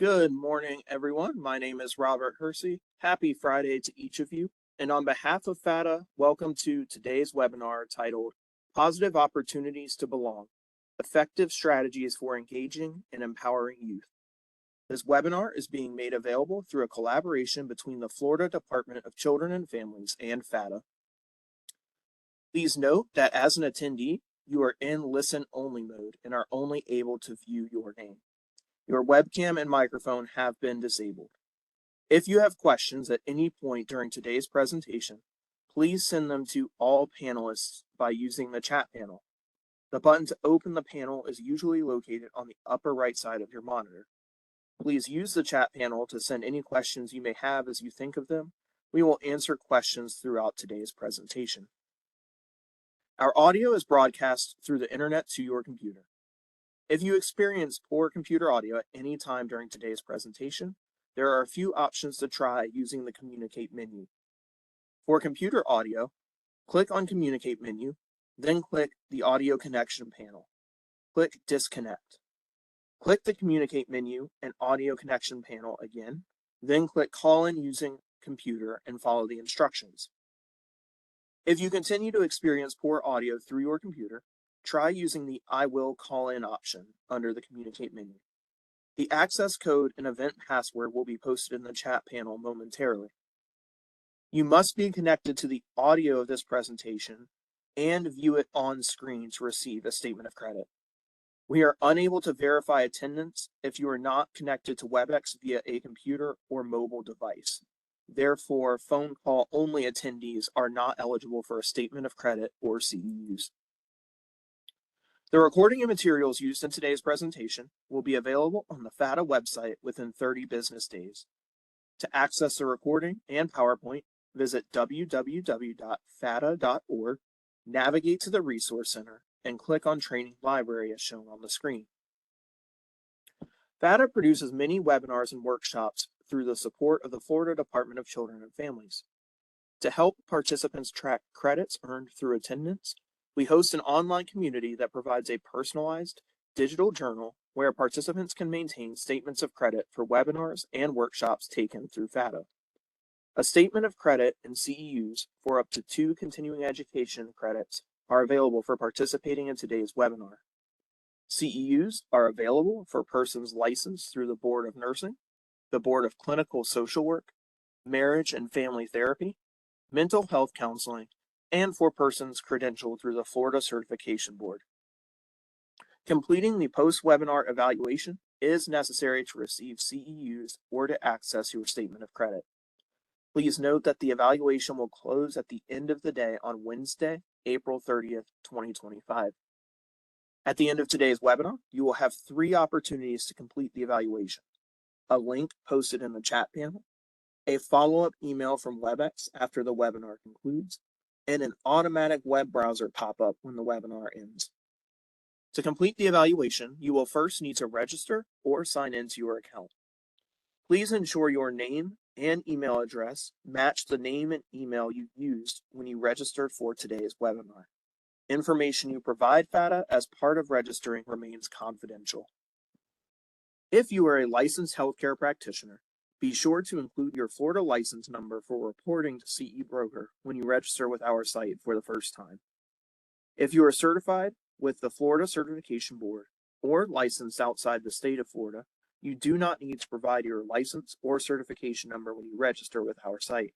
Good morning, everyone. My name is Robert Hersey. Happy Friday to each of you. And on behalf of FATA, welcome to today's webinar titled Positive Opportunities to Belong, Effective Strategies for Engaging and Empowering Youth. This webinar is being made available through a collaboration between the Florida Department of Children and Families and FATA. Please note that as an attendee, you are in listen-only mode and are only able to view your name. Your webcam and microphone have been disabled. If you have questions at any point during today's presentation, please send them to all panelists by using the chat panel. The button to open the panel is usually located on the upper right side of your monitor. Please use the chat panel to send any questions you may have as you think of them. We will answer questions throughout today's presentation. Our audio is broadcast through the internet to your computer. If you experience poor computer audio at any time during today's presentation, there are a few options to try using the Communicate menu. For computer audio, click on Communicate menu, then click the Audio Connection panel. Click Disconnect. Click the Communicate menu and Audio Connection panel again, then click Call in using computer and follow the instructions. If you continue to experience poor audio through your computer, try using the I will call in option under the Communicate menu. The access code and event password will be posted in the chat panel momentarily. You must be connected to the audio of this presentation and view it on screen to receive a statement of credit. We are unable to verify attendance if you are not connected to WebEx via a computer or mobile device. Therefore, phone call only attendees are not eligible for a statement of credit or CEUs. The recording and materials used in today's presentation will be available on the FATA website within 30 business days. To access the recording and PowerPoint, visit www.fata.org, navigate to the Resource Center, and click on Training Library as shown on the screen. FATA produces many webinars and workshops through the support of the Florida Department of Children and Families. To help participants track credits earned through attendance, we host an online community that provides a personalized digital journal where participants can maintain statements of credit for webinars and workshops taken through FATA. A statement of credit and CEUs for up to 2 continuing education credits are available for participating in today's webinar. CEUs are available for persons licensed through the Board of Nursing, the Board of Clinical Social Work, Marriage and Family Therapy, Mental Health Counseling, and for persons credentialed through the Florida Certification Board. Completing the post-webinar evaluation is necessary to receive CEUs or to access your statement of credit. Please note that the evaluation will close at the end of the day on Wednesday, April 30th, 2025. At the end of today's webinar, you will have 3 opportunities to complete the evaluation: a link posted in the chat panel, a follow-up email from WebEx after the webinar concludes, and an automatic web browser pop-up when the webinar ends. To complete the evaluation, you will first need to register or sign into your account. Please ensure your name and email address match the name and email you used when you registered for today's webinar. Information you provide FATA as part of registering remains confidential. If you are a licensed healthcare practitioner, be sure to include your Florida license number for reporting to CE Broker when you register with our site for the first time. If you are certified with the Florida Certification Board or licensed outside the state of Florida, you do not need to provide your license or certification number when you register with our site.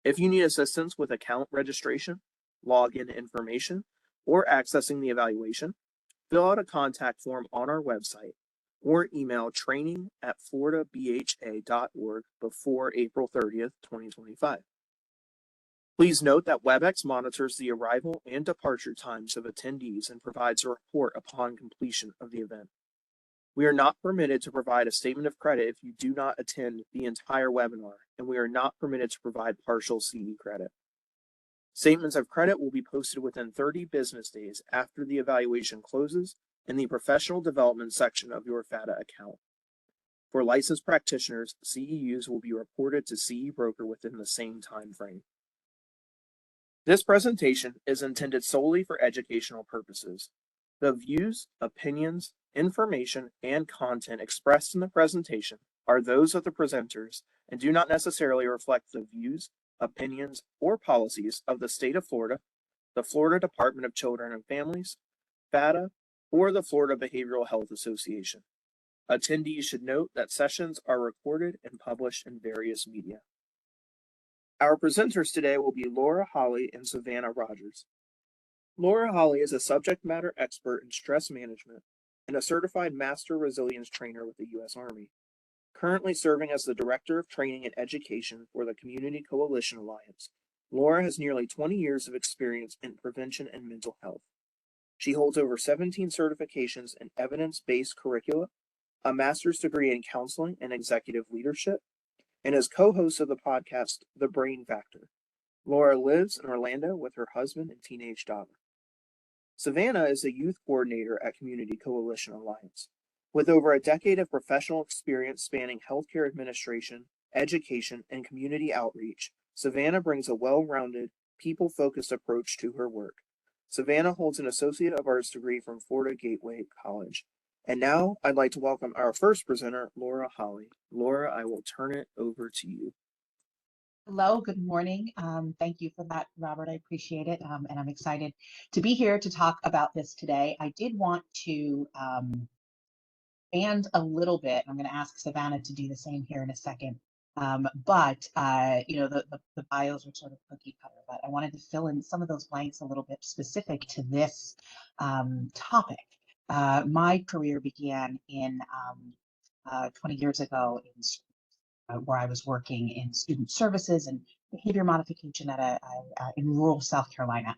If you need assistance with account registration, login information, or accessing the evaluation, fill out a contact form on our website or email training@floridabha.org before April 30th, 2025. Please note that WebEx monitors the arrival and departure times of attendees and provides a report upon completion of the event. We are not permitted to provide a statement of credit if you do not attend the entire webinar, and we are not permitted to provide partial CE credit. Statements of credit will be posted within 30 business days after the evaluation closes in the professional development section of your FATA account. For licensed practitioners, CEUs will be reported to CE Broker within the same time frame. This presentation is intended solely for educational purposes. The views, opinions, Information and content expressed in the presentation are those of the presenters and do not necessarily reflect the views, opinions, or policies of the state of Florida, the Florida Department of Children and Families, FATA, or the Florida Behavioral Health Association. Attendees should note that sessions are recorded and published in various media. Our presenters today will be Laura Holley and Savannah Rodgers. Laura Holley is a subject matter expert in stress management and a certified master resilience trainer with the U.S. Army, currently serving as the Director of Training and Education for the Community Coalition Alliance. Laura has nearly 20 years of experience in prevention and mental health. She holds over 17 certifications in evidence-based curricula, a master's degree in counseling and executive leadership, and is co-host of the podcast The Brain Factor. Laura lives in Orlando with her husband and teenage daughter. Savannah is a youth coordinator at Community Coalition Alliance. With over a decade of professional experience spanning healthcare administration, education, and community outreach, Savannah brings a well-rounded, people-focused approach to her work. Savannah holds an Associate of Arts degree from Florida Gateway College. And now I'd like to welcome our first presenter, Laura Holley. Laura, I will turn it over to you. Hello, good morning. Thank you for that, Robert. I appreciate it. And I'm excited to be here to talk about this today. I did want to expand a little bit. I'm going to ask Savannah to do the same here in a second. The bios are sort of cookie cutter, but I wanted to fill in some of those blanks a little bit specific to this topic. My career began in 20 years ago where I was working in student services and behavior modification in rural South Carolina,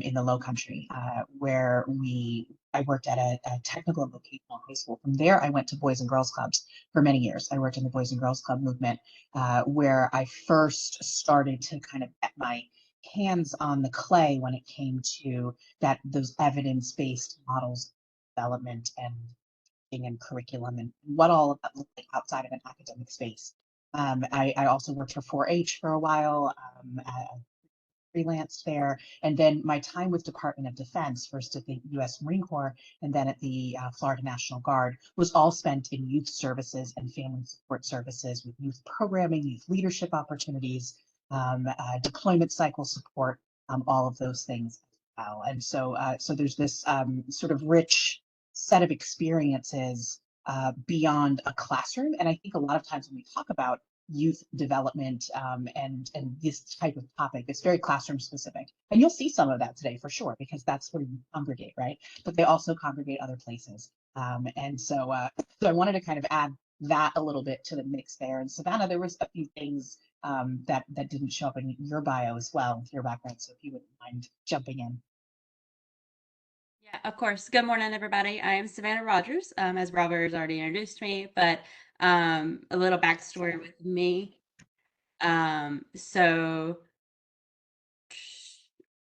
in the Low Country, where I worked at a technical and vocational high school. From there, I went to Boys and Girls Clubs for many years. I worked in the Boys and Girls Club movement, where I first started to kind of get my hands on the clay when it came to those evidence-based models of development and curriculum and what all of that looked like outside of an academic space. I also worked for 4-H for a while, freelanced there, and then my time with Department of Defense, first at the U.S. Marine Corps and then at the Florida National Guard, was all spent in youth services and family support services with youth programming, youth leadership opportunities, deployment cycle support, all of those things as well. And so there's this sort of rich set of experiences beyond a classroom. And I think a lot of times when we talk about youth development and this type of topic, it's very classroom specific. And you'll see some of that today for sure, because that's where you congregate, right? But they also congregate other places. So I wanted to kind of add that a little bit to the mix there. And Savannah, there was a few things that didn't show up in your bio as well, with your background. So if you wouldn't mind jumping in. Yeah, of course. Good morning, everybody. I am Savannah Rodgers, as Robert has already introduced me, but a little backstory with me. So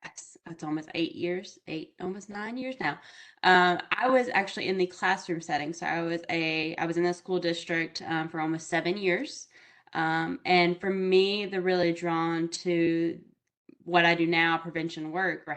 it's almost 8 years, almost 9 years now. I was actually in the classroom setting. So I was in the school district for almost 7 years. And for me, they're really drawn to what I do now, prevention work,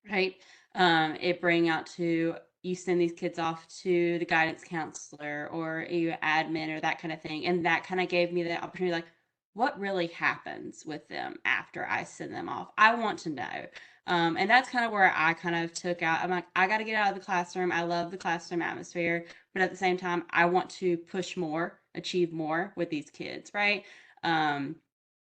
right? It bring out to you send these kids off to the guidance counselor or a admin or that kind of thing. And that kind of gave me the opportunity, like, what really happens with them after I send them off? I want to know. And that's kind of where I kind of took out. I'm like, I got to get out of the classroom. I love the classroom atmosphere, but at the same time, I want to push more, achieve more with these kids, right?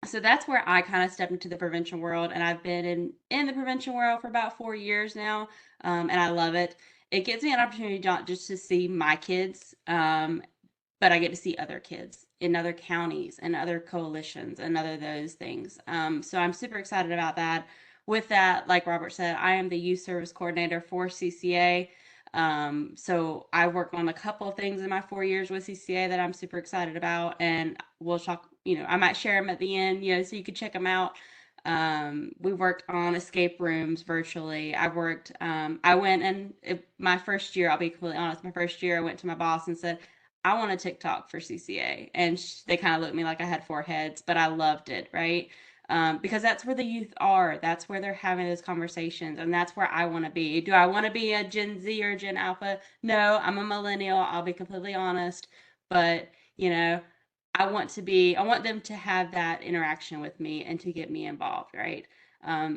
So that's where I kind of stepped into the prevention world, and I've been in the prevention world for about 4 years now, and I love it. It gives me an opportunity not just to see my kids, but I get to see other kids in other counties and other coalitions and other those things. So I'm super excited about that. With that, like Robert said, I am the youth service coordinator for CCA. So I worked on a couple of things in my 4 years with CCA that I'm super excited about, and we'll talk, I might share them at the end, so you can check them out. We worked on escape rooms virtually. I went and my first year, I'll be completely honest, my first year I went to my boss and said, I want a TikTok for CCA. And they kind of looked at me like I had four heads, but I loved it, right? because that's where the youth are. That's where they're having those conversations, and that's where I want to be. Do I want to be a Gen Z or Gen Alpha? No, I'm a millennial. I'll be completely honest, but you know, I want them to have that interaction with me and to get me involved, right?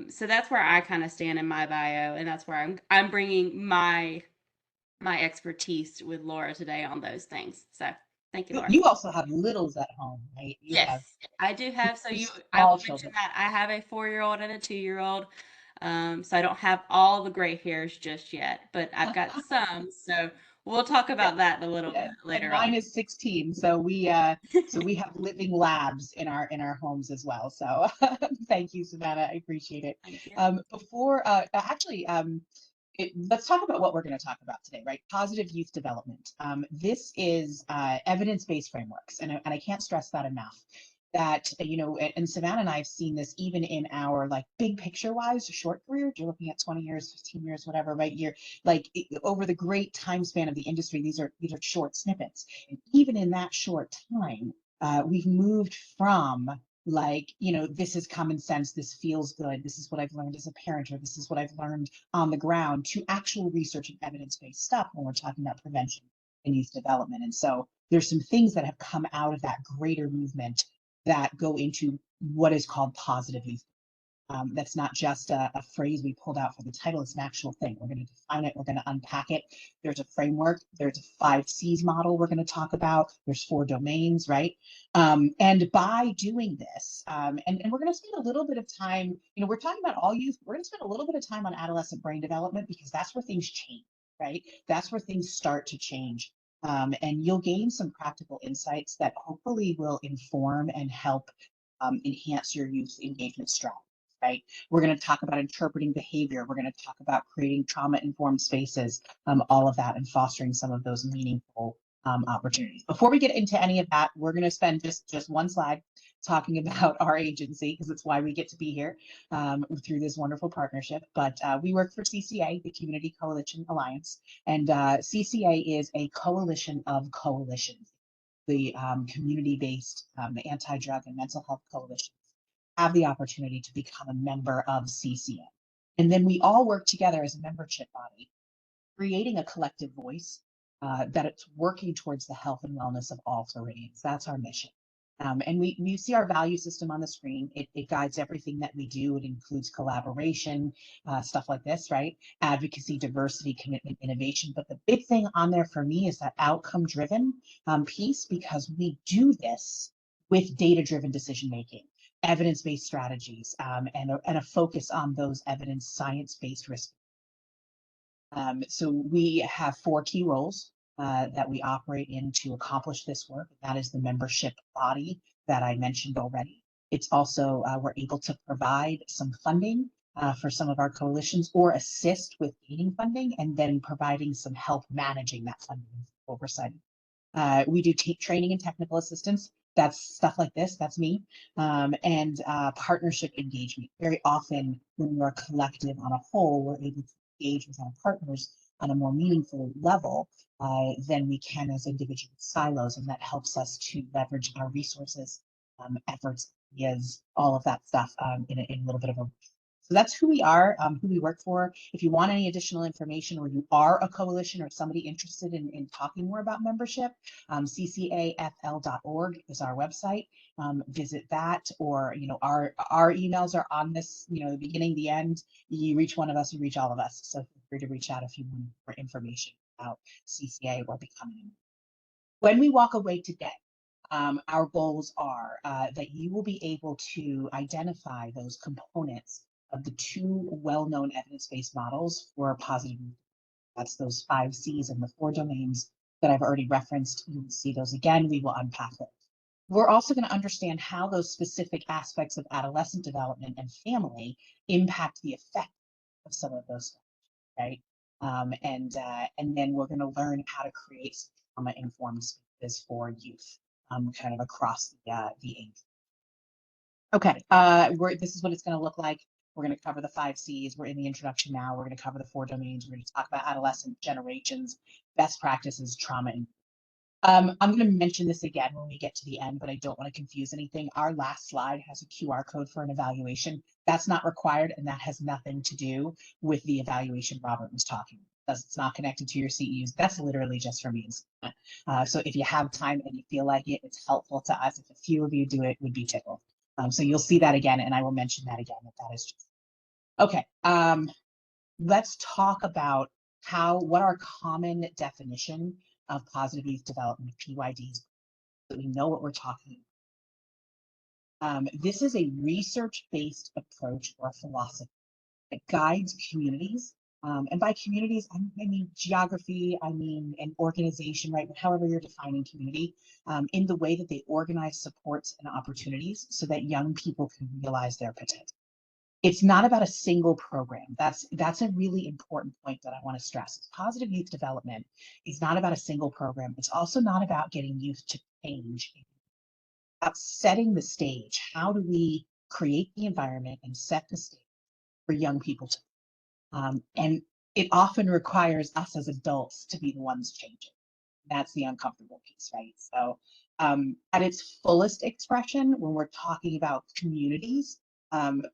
So that's where I kind of stand in my bio, and that's where I'm bringing my expertise with Laura today on those things. So thank you, Laura. You also have littles at home, right? You Yes, have I do have. So I small will mention children. that I have a 4-year-old and a 2-year-old. So I don't have all the gray hairs just yet, but I've got some. So we'll talk Yeah, about that a little bit yeah. And later mine on. is 16, so we have living labs in our homes as well. So thank you, Savannah. I appreciate it. Thank you. Before actually let's talk about what we're going to talk about today, right? Positive youth development. This is evidence-based frameworks, and I can't stress that enough. That and Savannah and I have seen this even in our like big picture wise, short career. You're looking at 20 years, 15 years, whatever, right? You're like over the great time span of the industry. These are short snippets, and even in that short time, we've moved from like this is common sense, this feels good, this is what I've learned as a parent, or this is what I've learned on the ground, to actual research and evidence-based stuff when we're talking about prevention and youth development. And so there's some things that have come out of that greater movement that go into what is called positive youth. That's not just a phrase we pulled out for the title, it's an actual thing. We're going to define it, we're going to unpack it. There's a framework, there's a 5 C's model we're going to talk about, there's 4 domains, right? And by doing this, and we're going to spend a little bit of time, we're talking about all youth, we're going to spend a little bit of time on adolescent brain development because that's where things change, right? That's where things start to change. And you'll gain some practical insights that hopefully will inform and help enhance your youth engagement strategy. Right? We're going to talk about interpreting behavior. We're going to talk about creating trauma-informed spaces, all of that, and fostering some of those meaningful opportunities. Before we get into any of that, we're going to spend just one slide talking about our agency, because it's why we get to be here through this wonderful partnership. But we work for CCA, the Community Coalition Alliance, and CCA is a coalition of coalitions, the community-based anti-drug and mental health coalition have the opportunity to become a member of CCA. And then we all work together as a membership body, creating a collective voice that it's working towards the health and wellness of all Floridians. That's our mission. And we see our value system on the screen. It guides everything that we do. It includes collaboration, stuff like this, right? Advocacy, diversity, commitment, innovation. But the big thing on there for me is that outcome-driven piece, because we do this with data-driven decision making, evidence-based strategies, and a focus on those evidence science-based risk. So we have 4 key roles that we operate in to accomplish this work. That is the membership body that I mentioned already. It's also, we're able to provide some funding for some of our coalitions, or assist with gaining funding and then providing some help managing that funding oversight. We do training and technical assistance. That's stuff like this, that's me. And partnership engagement. Very often when we're a collective on a whole, we're able to engage with our partners on a more meaningful level than we can as individual silos. And that helps us to leverage our resources, efforts, ideas, all of that stuff in a little bit of a. So that's who we are, who we work for. If you want any additional information, or you are a coalition or somebody interested in talking more about membership, ccafl.org is our website. Visit that, or our emails are on this, the beginning, the end. You reach one of us, you reach all of us. So feel free to reach out if you want more information about CCA or becoming. When we walk away today, our goals are that you will be able to identify those components of the 2 well-known evidence-based models for positive. That's those 5 C's and the 4 domains that I've already referenced. You will see those again. We will unpack it. We're also going to understand how those specific aspects of adolescent development and family impact the effect of some of those, right? And then we're going to learn how to create trauma-informed spaces for youth, kind of across the age. Okay, this is what it's going to look like. We're going to cover the 5 C's. We're in the introduction now. We're going to cover the 4 domains. We're going to talk about adolescent generations, best practices, trauma. I'm going to mention this again when we get to the end, but I don't want to confuse anything. Our last slide has a QR code for an evaluation. That's not required, and that has nothing to do with the evaluation Robert was talking about. It's not connected to your CEUs. That's literally just for me. So if you have time and you feel like it, it's helpful to us. If a few of you do it, would be tickled. So you'll see that again, and I will mention that again. That is just okay. Let's talk about what our common definition of positive youth development, PYDs, so we know what we're talking about. This is a research-based approach or philosophy that guides communities. And by communities, I mean geography, I mean an organization, right? However you're defining community, in the way that they organize supports and opportunities so that young people can realize their potential. It's not about a single program. That's a really important point that I want to stress. Positive youth development is not about a single program. It's also not about getting youth to change. It's about setting the stage. How do we create the environment and set the stage for young people to and it often requires us as adults to be the ones changing. That's the uncomfortable piece, right? So at its fullest expression, when we're talking about communities,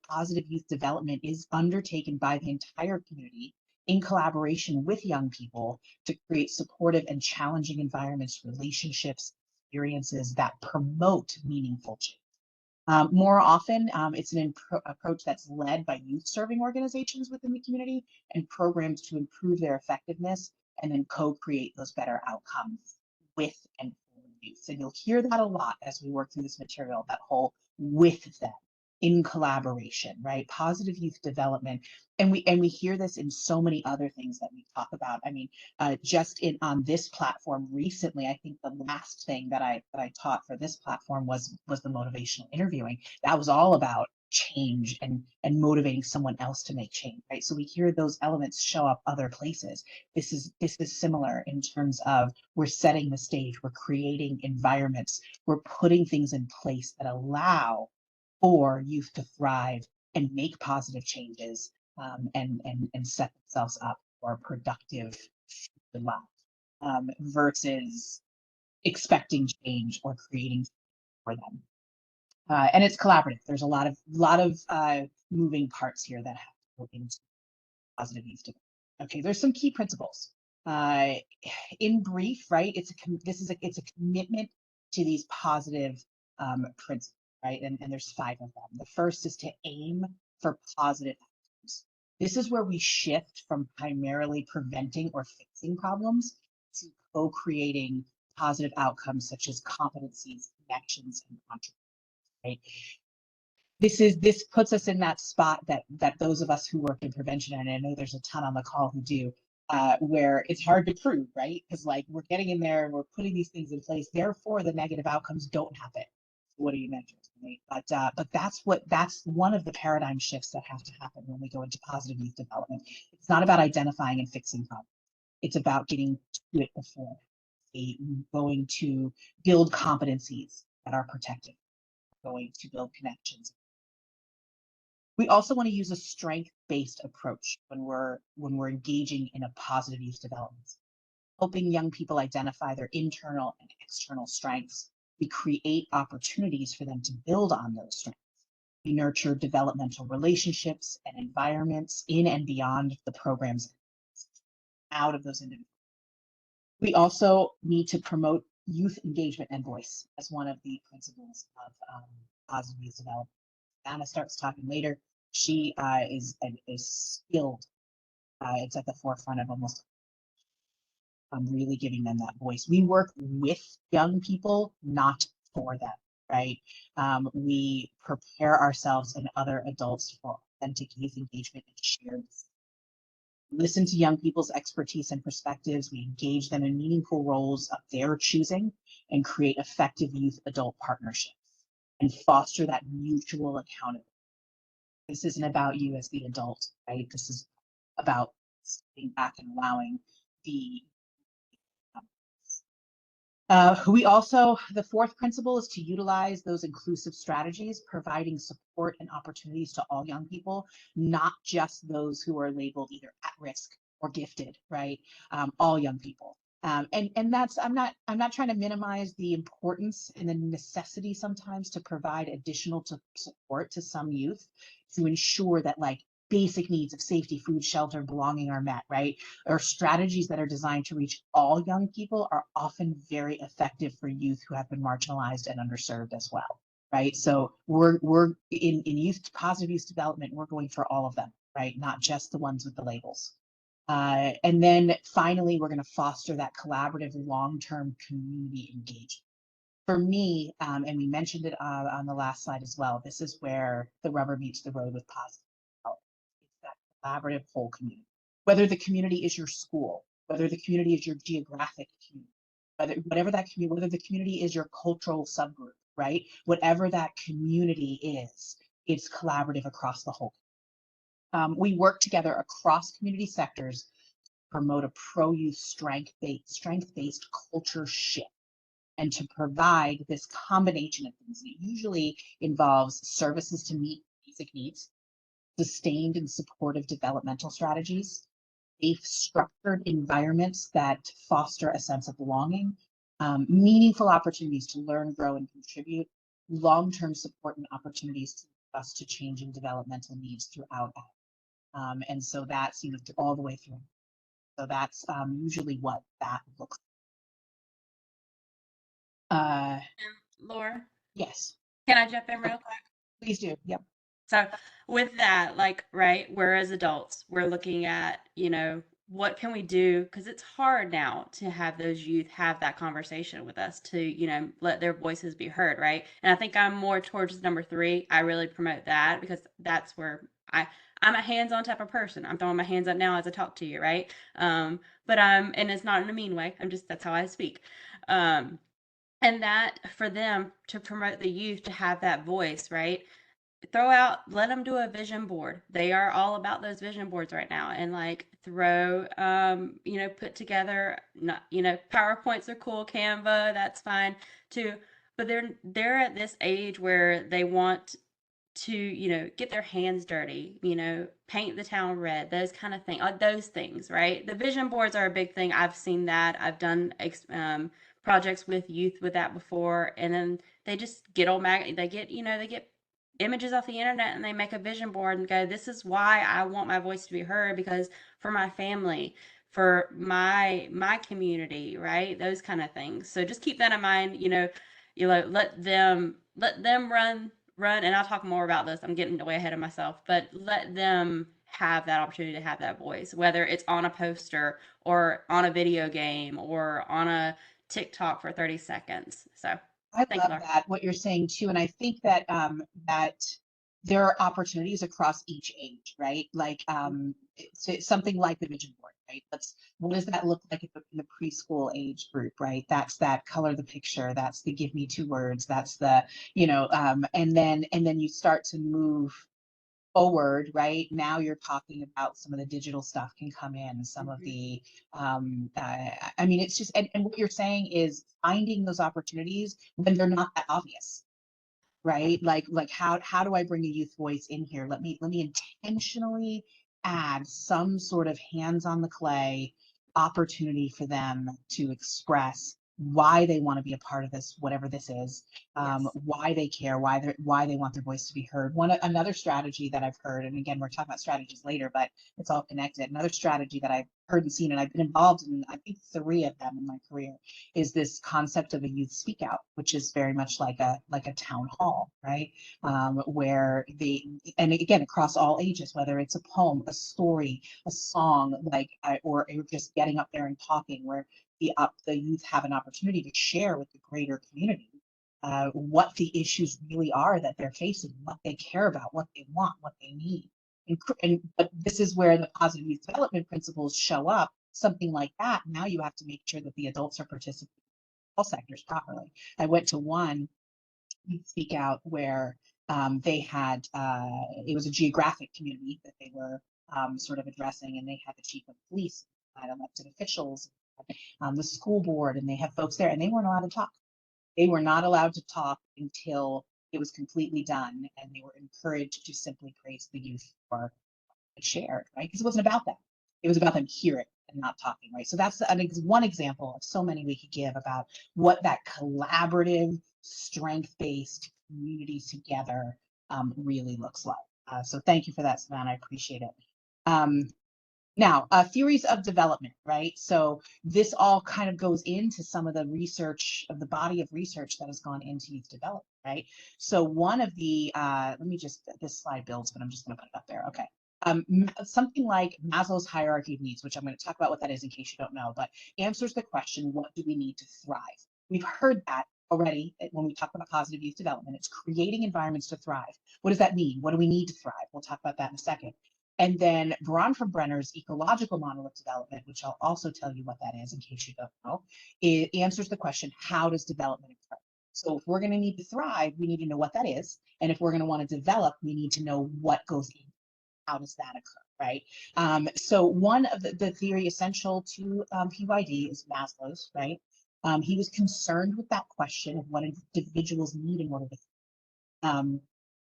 positive youth development is undertaken by the entire community in collaboration with young people to create supportive and challenging environments, relationships, experiences that promote meaningful change. More often, it's an approach that's led by youth-serving organizations within the community and programs to improve their effectiveness and then co-create those better outcomes with and for youth. And you'll hear that a lot as we work through this material, that whole with them, in collaboration, right? Positive youth development. And we hear this in so many other things that we talk about. I mean, just on this platform recently, I think the last thing that I taught for this platform was the motivational interviewing. That was all about change and motivating someone else to make change, right? So we hear those elements show up other places. This is similar in terms of we're setting the stage, we're creating environments, we're putting things in place that allow for youth to thrive and make positive changes, and set themselves up for a productive life, versus expecting change or creating for them. And it's collaborative. There's a lot of moving parts here that have to go into positive youth development. Okay, there's some key principles. In brief, right? It's a commitment to these positive principles, right? And there's 5 of them. The first is to aim for positive outcomes. This is where we shift from primarily preventing or fixing problems to co-creating positive outcomes such as competencies, connections, and contributions, right? This puts us in that spot that those of us who work in prevention, and I know there's a ton on the call who do, where it's hard to prove, right? Because like we're getting in there and we're putting these things in place, therefore the negative outcomes don't happen. What do you measure? Right? But that's one of the paradigm shifts that have to happen when we go into positive youth development. It's not about identifying and fixing problems. It's about getting to it before. Going to build competencies that are protected, going to build connections. We also want to use a strength-based approach when we're engaging in a positive youth development, helping young people identify their internal and external strengths. We create opportunities for them to build on those strengths. We nurture developmental relationships and environments in and beyond the programs out of those individuals. We also need to promote youth engagement and voice as one of the principles of positive youth development. Savannah starts talking later. She is skilled. It's at the forefront of almost really giving them that voice. We work with young people, not for them, right? We prepare ourselves and other adults for authentic youth engagement and shared. Listen to young people's expertise and perspectives. We engage them in meaningful roles of their choosing and create effective youth-adult partnerships and foster that mutual accountability. This isn't about you as the adult, right? This is about sitting back and allowing the the 4th principle is to utilize those inclusive strategies, providing support and opportunities to all young people, not just those who are labeled either at risk or gifted, right? All young people. And that's, I'm not trying to minimize the importance and the necessity sometimes to provide additional support to some youth to ensure that like basic needs of safety, food, shelter, belonging are met, right? Or strategies that are designed to reach all young people are often very effective for youth who have been marginalized and underserved as well, right? So we're in youth, positive youth development, we're going for all of them, right? Not just the ones with the labels. And then finally, we're going to foster that collaborative long-term community engagement. For me, and we mentioned it on the last slide as well, this is where the rubber meets the road with positive development. It's that collaborative whole community. Whether the community is your school, whether the community is your geographic community, whether the community is your cultural subgroup, right? Whatever that community is, it's collaborative across the whole. We work together across community sectors to promote a pro-youth strength-based culture shift and to provide this combination of things. It usually involves services to meet basic needs, sustained and supportive developmental strategies, safe, structured environments that foster a sense of belonging, meaningful opportunities to learn, grow, and contribute, long-term support and opportunities to adjust to changing developmental needs throughout. And so that's, all the way through. So that's usually what that looks like. Laura, Yes, can I jump in real quick? please do. Yep. So with that, like, right, we're as adults, we're looking at, what can we do? Because it's hard now to have those youth have that conversation with us to, let their voices be heard, right? And I think I'm more towards number 3. I really promote that because that's where I'm a hands-on type of person. I'm throwing my hands up now as I talk to you, right? And it's not in a mean way. That's how I speak. And that for them to promote the youth to have that voice, right? Let them do a vision board. They are all about those vision boards right now, and like put together, not, PowerPoints are cool, Canva, that's fine too, but they're at this age where they want to, get their hands dirty, paint the town red, those kind of things, those things, right? The vision boards are a big thing. I've seen that. I've done projects with youth with that before, and then they just get they get images off the internet and they make a vision board and go, this is why I want my voice to be heard, because for my family, for my community, right? Those kind of things. So just keep that in mind. Let them run, and I'll talk more about this. I'm getting way ahead of myself, but let them have that opportunity to have that voice, whether it's on a poster or on a video game or on a TikTok for 30 seconds. So I thank you, love Laura. that, what you're saying too. And I think that that there are opportunities across each age, right? Like it's something like the vision board, right? What does that look like in the preschool age group, right? That's that color the picture, that's the give me 2 words, that's the, and then you start to move forward, right? Now you're talking about some of the digital stuff can come in, some of the, I mean, it's just, and what you're saying is finding those opportunities when they're not that obvious, right? Like how do I bring a youth voice in here? Let me intentionally add some sort of hands on the clay opportunity for them to express why they want to be a part of this, whatever this is, Yes. why they care, why they want their voice to be heard. Another strategy that I've heard, and again, we're talking about strategies later, but it's all connected. Another strategy that I've heard and seen, and I've been involved in, I think 3 of them in my career, is this concept of a youth speak out, which is very much like a town hall, right? Where and again, across all ages, whether it's a poem, a story, a song, or just getting up there and talking, where the youth have an opportunity to share with the greater community what the issues really are that they're facing, what they care about, what they want, what they need. But this is where the positive youth development principles show up. Something like that, now you have to make sure that the adults are participating in all sectors properly. I went to one youth speak out where they had, it was a geographic community that they were sort of addressing, and they had the chief of police, had elected officials, the school board, and they had folks there, and they weren't allowed to talk. They were not allowed to talk until it was completely done, and they were encouraged to simply praise the youth for shared, right? Because it wasn't about them. It was about them hearing and not talking, right? So that's one example of so many we could give about what that collaborative, strength-based community together really looks like. So thank you for that, Savannah. I appreciate it. Now, theories of development, right? So this all kind of goes into some of the research of the body of research that has gone into youth development, right? So one of the, let me just, this slide builds, but I'm just gonna put it up there, okay. Something like Maslow's hierarchy of needs, which I'm gonna talk about what that is in case you don't know, but answers the question, what do we need to thrive? We've heard that already when we talk about positive youth development. It's creating environments to thrive. What does that mean? What do we need to thrive? We'll talk about that in a second. And then Bronfenbrenner's ecological model of development, which I'll also tell you what that is in case you don't know, it answers the question, how does development occur? So if we're going to need to thrive, we need to know what that is. And if we're going to want to develop, we need to know what goes in. How does that occur, right? So one of the theory essential to PYD is Maslow's, right? He was concerned with that question of what individuals need in order to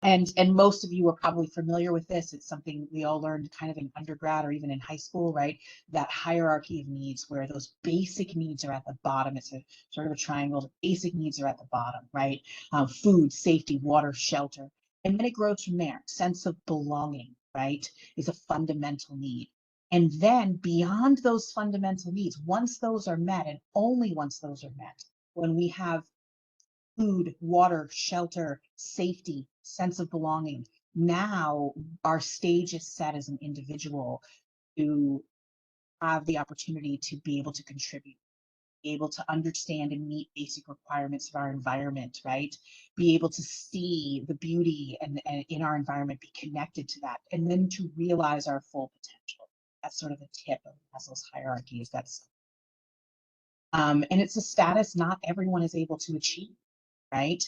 and most of you are probably familiar with this. It's something we all learned kind of in undergrad or even in high school, right? That hierarchy of needs where those basic needs are at the bottom. It's a sort of a triangle. The basic needs are at the bottom, right? Food, safety, water, shelter. And then it grows from there. Sense of belonging, right, is a fundamental need. And then beyond those fundamental needs, once those are met, and only once those are met, when we have food, water, shelter, safety, sense of belonging. Now our stage is set as an individual to have the opportunity to be able to contribute, be able to understand and meet basic requirements of our environment, right? Be able to see the beauty and in our environment, be connected to that, and then to realize our full potential. That's sort of the tip of Maslow's hierarchy, is that's and it's a status not everyone is able to achieve, right?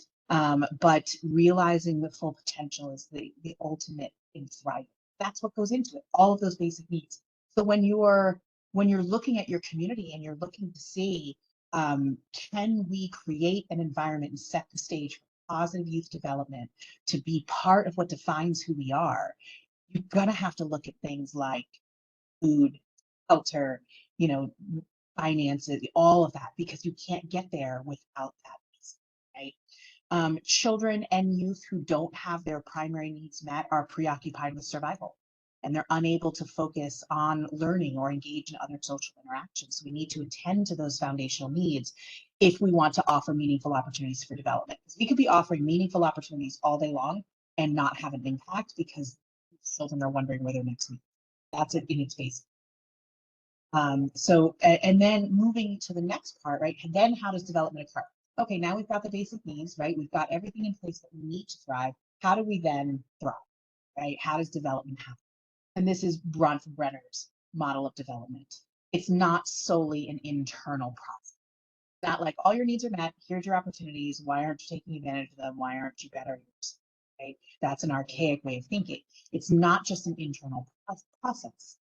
But realizing the full potential is the ultimate in thriving. That's what goes into it, all of those basic needs. So when you're looking at your community and you're looking to see, can we create an environment and set the stage for positive youth development to be part of what defines who we are, you're gonna have to look at things like food, shelter, you know, finances, all of that, because you can't get there without that, right? Children and youth who don't have their primary needs met are preoccupied with survival, and they're unable to focus on learning or engage in other social interactions. So we need to attend to those foundational needs if we want to offer meaningful opportunities for development. We could be offering meaningful opportunities all day long and not have an impact because children are wondering where their next meal. That's it in its basic. And then moving to the next part, right? And then how does development occur? Okay, now we've got the basic needs, right? We've got everything in place that we need to thrive. How do we then thrive, right? How does development happen? And this is Bronfenbrenner's model of development. It's not solely an internal process. It's not like all your needs are met, here's your opportunities, why aren't you taking advantage of them? Why aren't you better? Right? That's an archaic way of thinking. It's not just an internal process.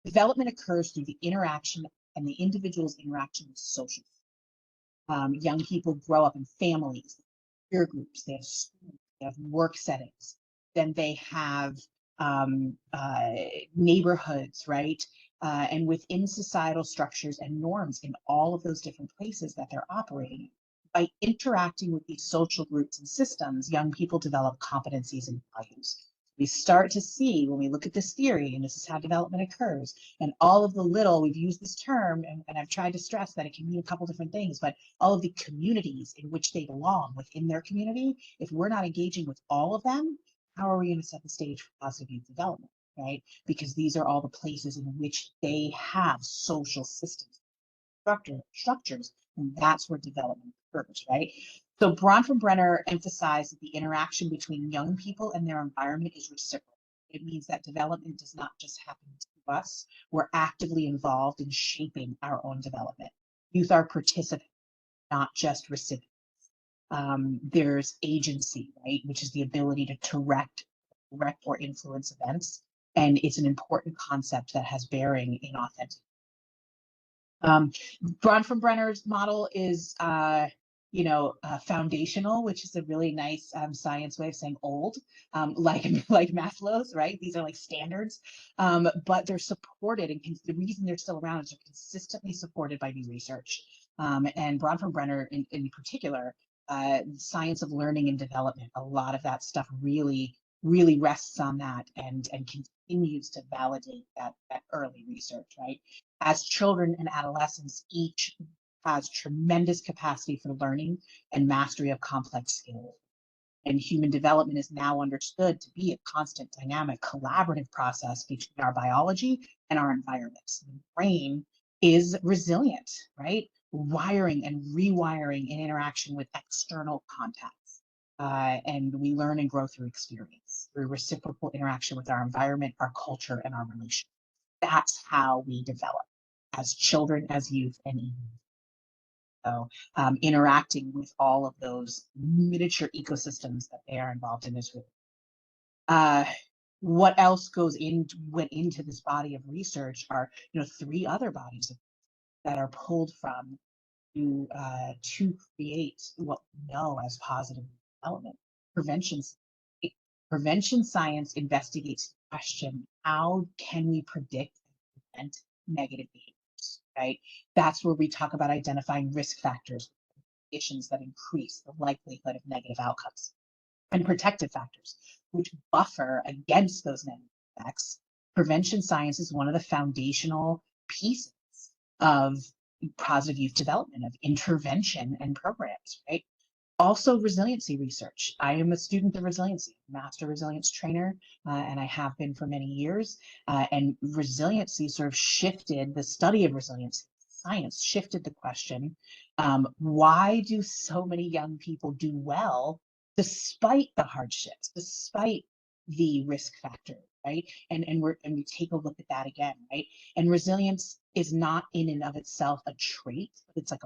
Development occurs through the interaction and the individual's interaction with social. Young people grow up in families, peer groups, they have schools, they have work settings, then they have neighborhoods, right? And within societal structures and norms in all of those different places that they're operating in. By interacting with these social groups and systems, young people develop competencies and values. We start to see when we look at this theory, and this is how development occurs, and all of the little, we've used this term, and I've tried to stress that it can mean a couple different things, but all of the communities in which they belong within their community, if we're not engaging with all of them, how are we going to set the stage for positive youth development, right? Because these are all the places in which they have social systems, structures, and that's where development occurs, right? So Bronfenbrenner emphasized that the interaction between young people and their environment is reciprocal. It means that development does not just happen to us. We're actively involved in shaping our own development. Youth are participants, not just recipients. There's agency, right, which is the ability to direct or influence events. And it's an important concept that has bearing in authentic. Bronfenbrenner's model is foundational, which is a really nice science way of saying old, like Maslow's, right? These are like standards, but they're supported, and the reason they're still around is they're consistently supported by new research. And Bronfenbrenner in particular, science of learning and development, a lot of that stuff really rests on that and continues to validate that early research, right? As children and adolescents, each has tremendous capacity for learning and mastery of complex skills. And human development is now understood to be a constant, dynamic, collaborative process between our biology and our environments. The brain is resilient, right? Wiring and rewiring in interaction with external contacts. And we learn and grow through experience, through reciprocal interaction with our environment, our culture, and our relations. That's how we develop as children, as youth, and even so interacting with all of those miniature ecosystems that they are involved in is really. What else went into this body of research are, three other bodies that are pulled from to create what we know as positive development. Prevention science investigates the question, how can we predict and prevent negative behaviors, right? That's where we talk about identifying risk factors, conditions that increase the likelihood of negative outcomes, and protective factors, which buffer against those negative effects. Prevention science is one of the foundational pieces of positive youth development, of intervention and programs, right? Also, resiliency research. I am a student of resiliency, master resilience trainer, and I have been for many years. And resiliency sort of shifted the study of resilience. Science shifted the question, why do so many young people do well despite the hardships, despite the risk factor, right? And we take a look at that again, right? And resilience is not in and of itself a trait, it's a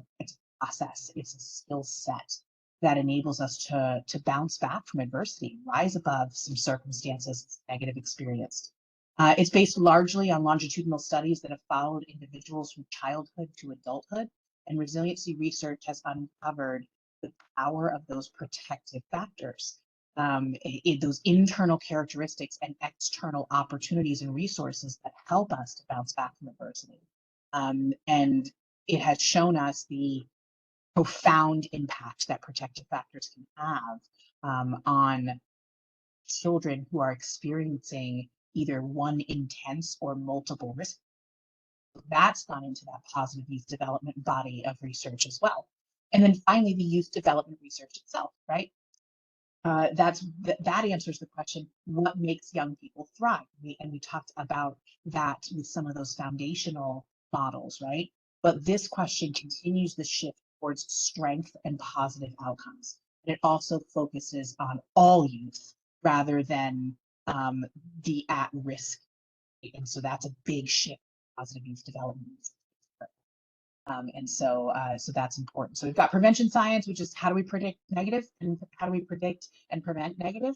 process, it's a skill set that enables us to bounce back from adversity, rise above some circumstances, negative experience. It's based largely on longitudinal studies that have followed individuals from childhood to adulthood, and resiliency research has uncovered the power of those protective factors, those internal characteristics and external opportunities and resources that help us to bounce back from adversity. And it has shown us the profound impact that protective factors can have on children who are experiencing either one intense or multiple risk. That's gone into that positive youth development body of research as well. And then finally, the youth development research itself, right? That answers the question, what makes young people thrive? And we talked about that with some of those foundational models, right? But this question continues the shift towards strength and positive outcomes. And it also focuses on all youth rather than the at-risk. And so that's a big shift in positive youth development. So that's important. So we've got prevention science, which is how do we predict negative and how do we predict and prevent negative?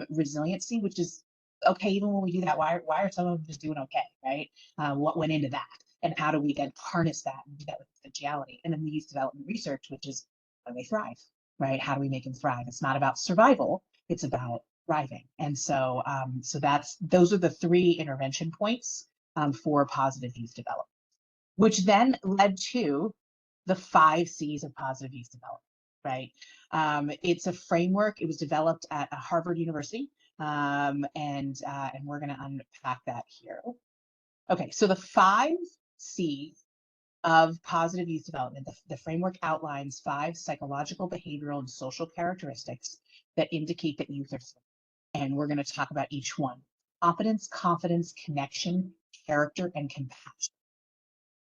Resiliency, which is, okay, even when we do that, why are some of them just doing okay, right? What went into that? And how do we then harness that and do that with potentiality? And then the youth development research, which is how do they thrive, right? How do we make them thrive? It's not about survival, it's about thriving. And so those are the three intervention points for positive youth development, which then led to the 5 C's of positive youth development, right? It's a framework. It was developed at Harvard University, and we're going to unpack that here. Okay, so the 5 C's of positive youth development, the framework outlines 5 psychological, behavioral, and social characteristics that indicate that youth are free. And we're going to talk about each one: competence, confidence, connection, character, and compassion.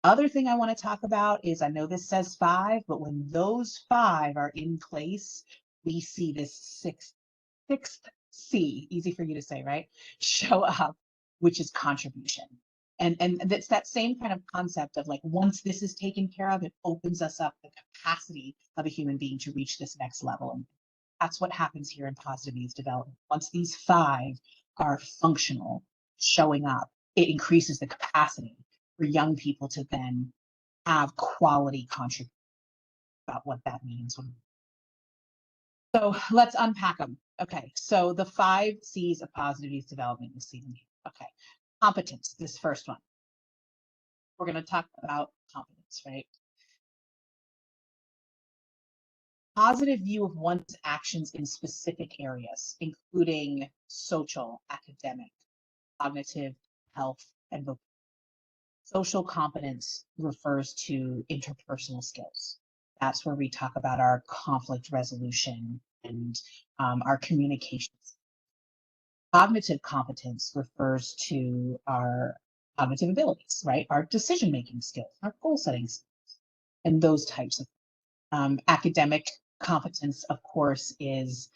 Other thing I want to talk about is, I know this says 5, but when those 5 are in place, we see this sixth C, easy for you to say, right? Show up, which is contribution. And that's that same kind of concept of like, once this is taken care of, it opens us up the capacity of a human being to reach this next level. And that's what happens here in positive youth development. Once these 5 are functional, showing up, it increases the capacity for young people to then have quality contribution. about what that means. So let's unpack them. Okay, so the 5 C's of positive youth development, you see them here. Okay, competence, this first one. We're going to talk about competence, right? Positive view of one's actions in specific areas, including social, academic, cognitive, health, and vocational. Social competence refers to interpersonal skills. That's where we talk about our conflict resolution and our communications. Cognitive competence refers to our cognitive abilities, right? Our decision-making skills, our goal-setting skills, and those types of academic competence, of course, is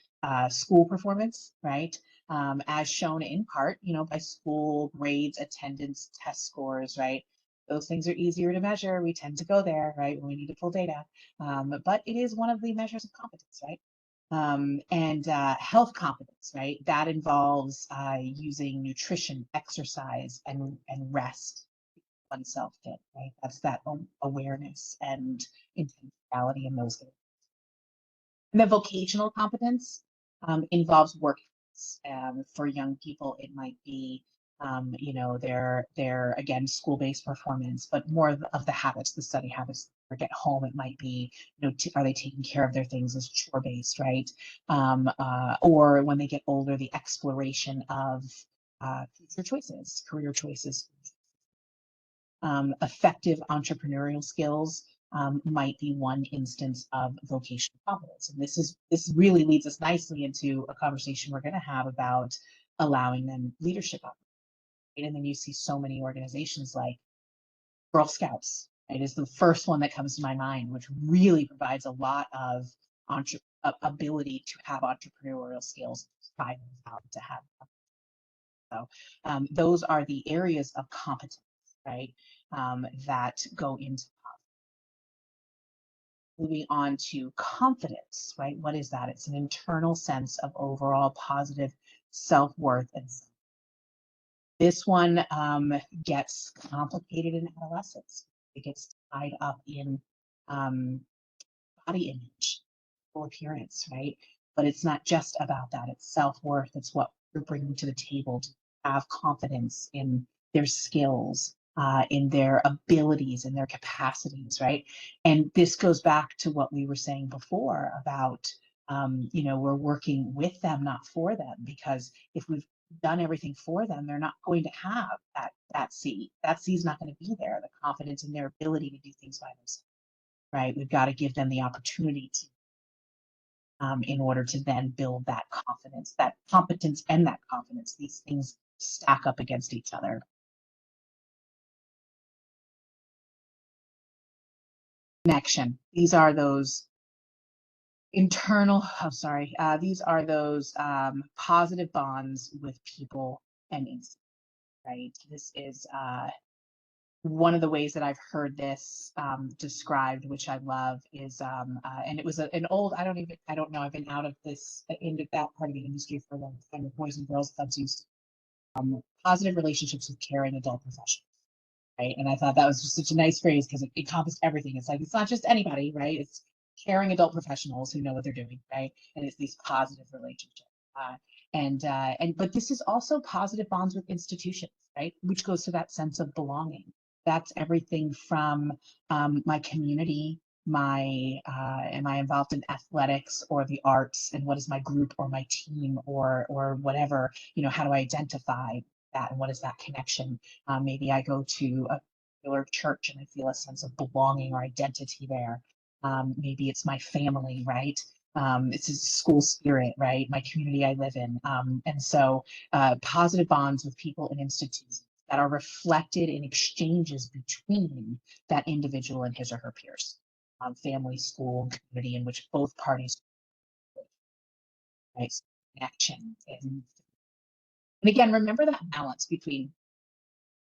school performance, right? As shown in part, by school grades, attendance, test scores, right? Those things are easier to measure. We tend to go there, right, when we need to pull data. But it is one of the measures of competence, right? And health competence, right? That involves using nutrition, exercise, and rest oneself fit, right? That's that awareness and intentionality in those areas. And the vocational competence involves work. For young people, it might be, their again school-based performance, but more of the habits, the study habits. Or get home, it might be, are they taking care of their things as chore-based, right? Or when they get older, the exploration of future choices, career choices. Effective entrepreneurial skills might be one instance of vocational competence. And this really leads us nicely into a conversation we're going to have about allowing them leadership opportunities. And then you see so many organizations like Girl Scouts, right, is the first one that comes to my mind, which really provides a lot of ability to have entrepreneurial skills, try out to have. So those are the areas of competence, right, that go into moving on to confidence, right? What is that? It's an internal sense of overall positive self-worth. And this one gets complicated in adolescence. It gets tied up in body image, appearance, right? But it's not just about that. It's self-worth. It's what you're bringing to the table to have confidence in their skills, in their abilities, in their capacities, right? And this goes back to what we were saying before about, we're working with them, not for them, because if we've done everything for them, they're not going to have that C. That C is not going to be there, the confidence in their ability to do things by themselves, right? We've got to give them the opportunity to in order to then build that confidence, that competence and that confidence. These things stack up against each other. Connection. These are those internal, these are those positive bonds with people and institutions, right? This is one of the ways that I've heard this described, which I love, is and it was an old, I don't know, I've been out of this into that part of the industry for a long time. The Boys and Girls Clubs used positive relationships with caring adult professionals, right? And I thought that was just such a nice phrase because it encompassed everything. It's like, it's not just anybody, right? It's caring adult professionals who know what they're doing, right? And it's these positive relationships. But this is also positive bonds with institutions, right? Which goes to that sense of belonging. That's everything from my community, am I involved in athletics or the arts, and what is my group or my team or whatever, how do I identify that, and what is that connection? Maybe I go to a particular church and I feel a sense of belonging or identity there. Maybe it's my family, right? It's a school spirit, right? My community I live in. And so positive bonds with people and institutions that are reflected in exchanges between that individual and his or her peers, family, school, community, in which both parties, right? Connection. And again, remember that balance between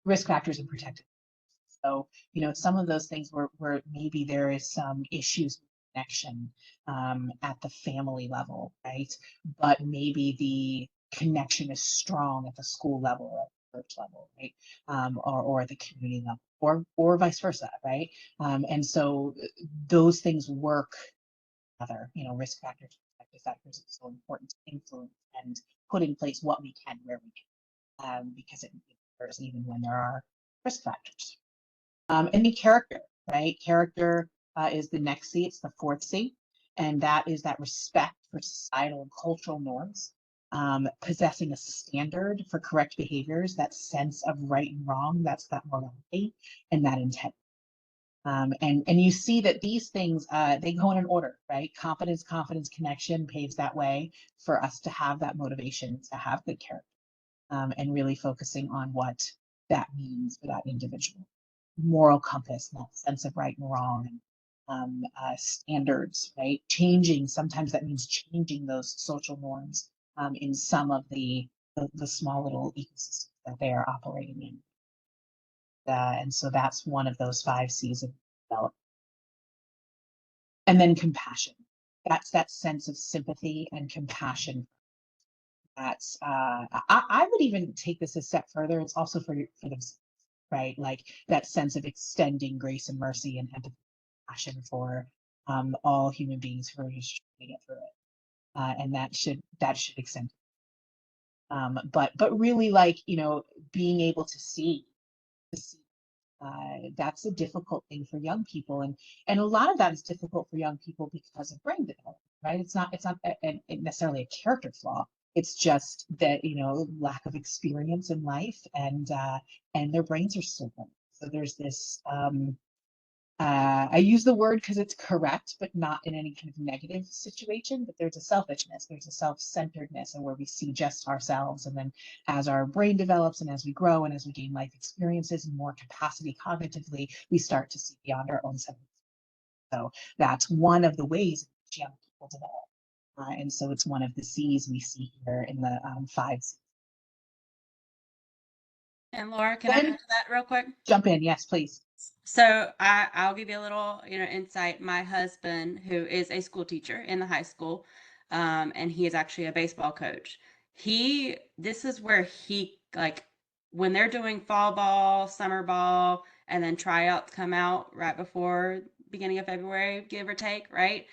risk factors and protected. So, some of those things where maybe there is some issues with connection at the family level, right? But maybe the connection is strong at the school level, church level, right? Or the community level, or vice versa, right? And so those things work together. Risk factors, protective factors is so important to influence and put in place what we can where we can, because it matters even when there are risk factors. And the character, right? Character is the next C. It's the fourth C, and that is that respect for societal and cultural norms, possessing a standard for correct behaviors, that sense of right and wrong, that's that morality and that intent. And you see that these things, they go in an order, right? Competence, confidence, connection paves that way for us to have that motivation to have good character, and really focusing on what that means for that individual. Moral compass, that sense of right and wrong, and standards, right? Sometimes that means changing those social norms in some of the small little ecosystems that they are operating in. And so that's one of those 5 C's of development. And then compassion. That's that sense of sympathy and compassion. That's I would even take this a step further. It's also for themselves, right? Like that sense of extending grace and mercy and empathy, compassion for all human beings who are just trying to get through it, and that should extend. But really, like being able to see, that's a difficult thing for young people, and a lot of that is difficult for young people because of brain development, right? It's not necessarily a character flaw. It's just that lack of experience in life, and their brains are still young. So there's this I use the word because it's correct, but not in any kind of negative situation. But there's a selfishness, there's a self-centeredness, and where we see just ourselves. And then as our brain develops and as we grow and as we gain life experiences and more capacity cognitively, we start to see beyond our own self. So that's one of the ways in which young people develop. And so it's one of the C's we see here in the 5 C's. And Laura, can I add to that real quick? Jump in, yes, please. So I'll give you a little, insight. My husband, who is a school teacher in the high school, and he is actually a baseball coach. This is where he, like, when they're doing fall ball, summer ball, and then tryouts come out right before beginning of February, give or take, right?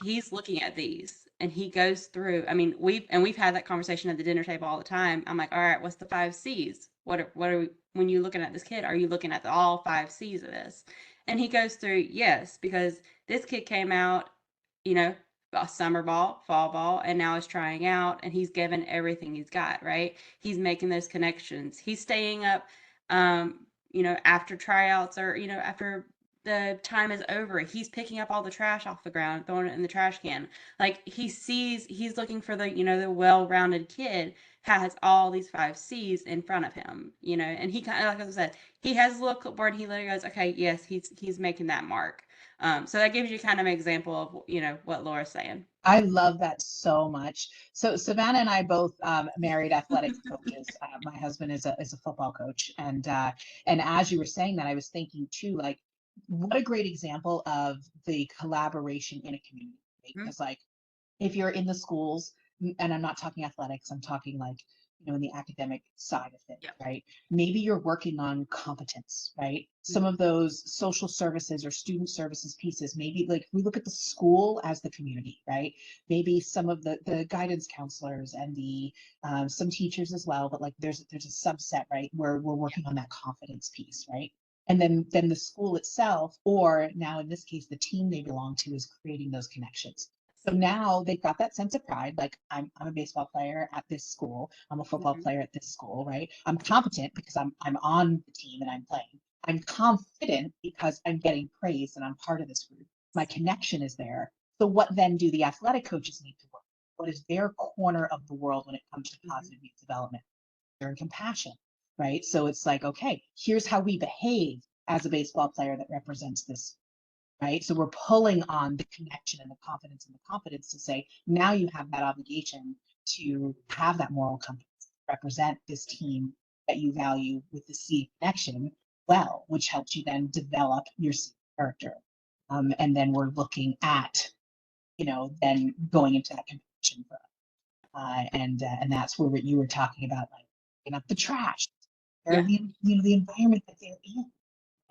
He's looking at these and he goes through. I mean, we've had that conversation at the dinner table all the time. I'm like, all right, what's the 5 C's? What are we, when you're looking at this kid, are you looking at all 5 C's of this? And he goes through, yes, because this kid came out, a summer ball, fall ball, and now is trying out, and he's given everything he's got, right? He's making those connections. He's staying up, after tryouts, or, after the time is over, he's picking up all the trash off the ground, throwing it in the trash can. Like he's looking for the well-rounded kid, has all these 5 C's in front of him, and he kind of, like I said, he has a little clipboard and he literally goes, okay, yes, he's making that mark. So that gives you kind of an example of, what Laura's saying. I love that so much. So Savannah and I both married athletics coaches. My husband is a football coach, and as you were saying that, I was thinking too, like, what a great example of the collaboration in a community. Right? Because like, if you're in the schools, and I'm not talking athletics, I'm talking like, in the academic side of it, Yep. right? Maybe you're working on competence, right? Some of those social services or student services pieces, maybe like we look at the school as the community, right? Maybe some of the guidance counselors and the some teachers as well, but like there's a subset, right, where we're working on that confidence piece, right? And then the school itself, or now in this case, the team they belong to, is creating those connections. So now they've got that sense of pride, like I'm a baseball player at this school, I'm a football player at this school, right? I'm competent because I'm on the team and I'm playing. I'm confident because I'm getting praised and I'm part of this group. My connection is there. So what then do the athletic coaches need to work? What is their corner of the world when it comes to positive youth development? They're in compassion, right? So it's like, okay, here's how we behave as a baseball player that represents this, right? So we're pulling on the connection and the confidence to say, now you have that obligation to have that moral compass, represent this team that you value with the C connection well, which helps you then develop your C character. And then we're looking at, then going into that compassion for and that's where what you were talking about, like picking up the trash, care of Yeah. the environment that they're in,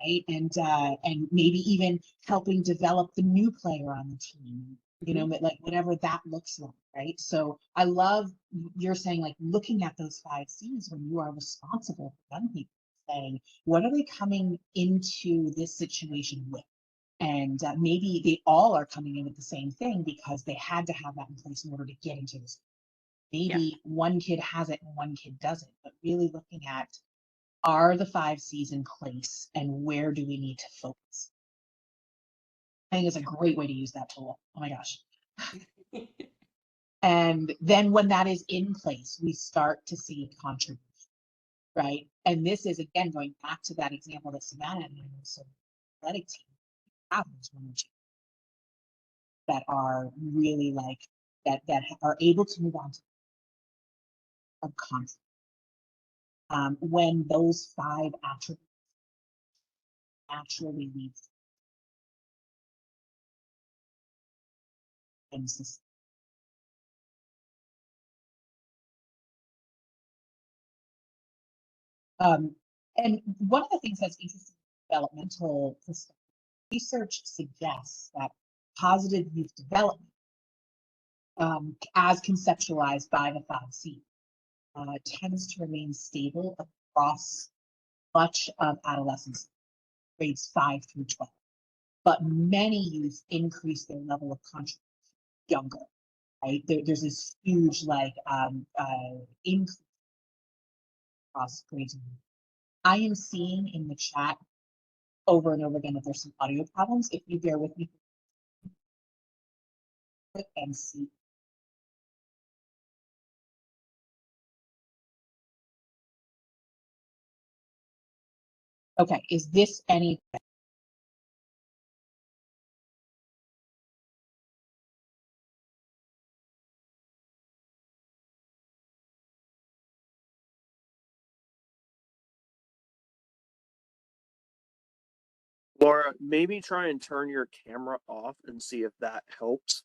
right? And maybe even helping develop the new player on the team, like whatever that looks like, right? So I love you're saying, like, looking at those 5 C's when you are responsible for young people, saying, what are they coming into this situation with? And maybe they all are coming in with the same thing because they had to have that in place in order to get into this. Yeah. Maybe one kid has it and one kid doesn't, but really looking at, are the 5 C's in place and where do we need to focus? I think it's a great way to use that tool. Oh my gosh. And then when that is in place, we start to see contribution, right? And this is, again, going back to that example that Savannah and so athletic team have those one or two that are really like that are able to move on to a conflict. When those 5 attributes actually lead to things. And one of the things that's interesting in developmental research suggests that positive youth development, as conceptualized by the 5C, tends to remain stable across much of adolescence, grades 5 through 12. But many youth increase their level of contribution younger, right? There's this huge increase across grades. I am seeing in the chat over and over again that there's some audio problems. If you bear with me and see. Okay, is this any? Laura, maybe try and turn your camera off and see if that helps.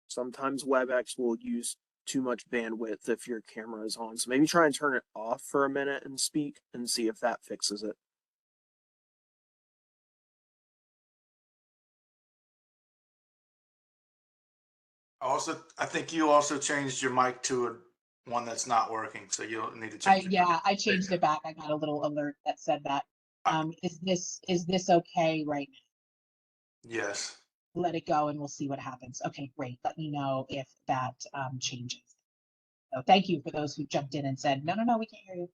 Sometimes WebEx will use too much bandwidth if your camera is on. So maybe try and turn it off for a minute and speak and see if that fixes it. Also, I think you also changed your mic to one that's not working, so you'll need to change it. Yeah, I changed it back. I got a little alert that said that. Is this okay right now? Yes. Let it go and we'll see what happens. Okay, great. Let me know if that changes. So thank you for those who jumped in and said, no, we can't hear you.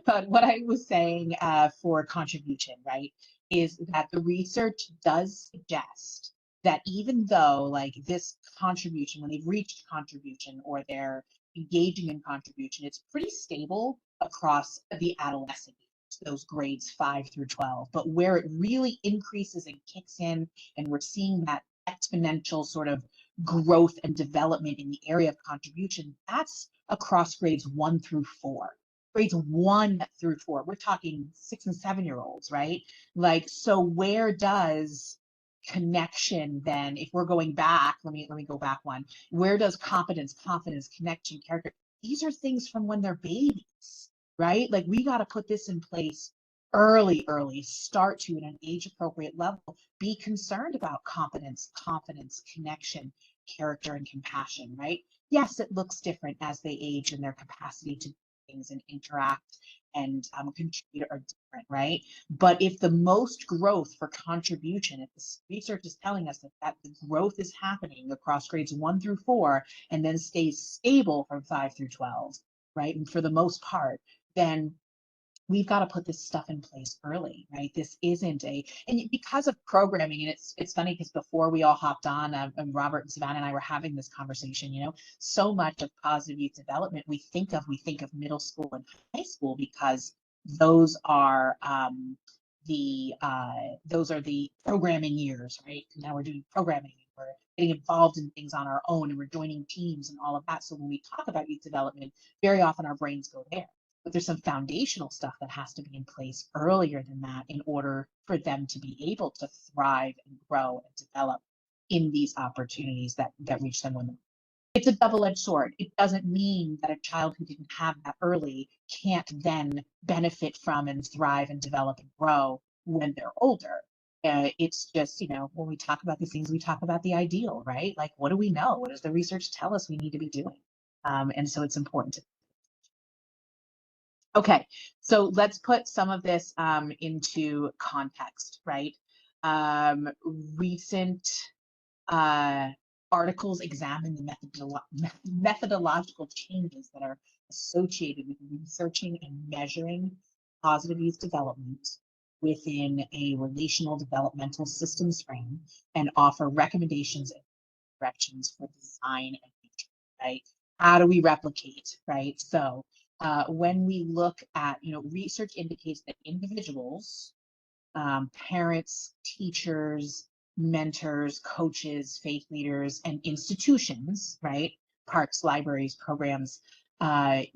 But what I was saying for contribution, right, is that the research does suggest that even though like this contribution, when they've reached contribution or they're engaging in contribution, it's pretty stable across the adolescent years, those grades 5 through 12. But where it really increases and kicks in, and we're seeing that exponential sort of growth and development in the area of contribution, that's across grades 1 through 4. Grades 1 through 4. We're talking 6 and 7-year-olds, right? Like, so where does connection then, if we're going back, let me go back one. Where does competence, confidence, connection, character? These are things from when they're babies, right? Like, we got to put this in place early, start to at an age appropriate level, be concerned about competence, confidence, connection, character, and compassion, right? Yes, it looks different as they age and their capacity to do things and interact and contribute are different, right? But if the most growth for contribution, if the research is telling us that the growth is happening across grades 1 through 4 and then stays stable from 5 through 12, right? And for the most part, then we've got to put this stuff in place early, right? This isn't and because of programming, and it's funny because before we all hopped on, and Robert and Savannah and I were having this conversation, so much of positive youth development we think of middle school and high school because those are the programming years, right? Now we're doing programming, we're getting involved in things on our own, and we're joining teams and all of that. So when we talk about youth development, very often our brains go there. But there's some foundational stuff that has to be in place earlier than that in order for them to be able to thrive and grow and develop in these opportunities that reach them when it's a double-edged sword. It doesn't mean that a child who didn't have that early can't then benefit from and thrive and develop and grow when they're older. It's just, when we talk about these things, we talk about the ideal, right? Like, what do we know? What does the research tell us we need to be doing? And so it's important to. Okay, so let's put some of this into context, right? Recent articles examine the methodological changes that are associated with researching and measuring positive youth development within a relational developmental systems frame and offer recommendations and directions for design and future, right? How do we replicate, right? So when we look at, research indicates that individuals, parents, teachers, mentors, coaches, faith leaders, and institutions, right? Parks, libraries, programs, the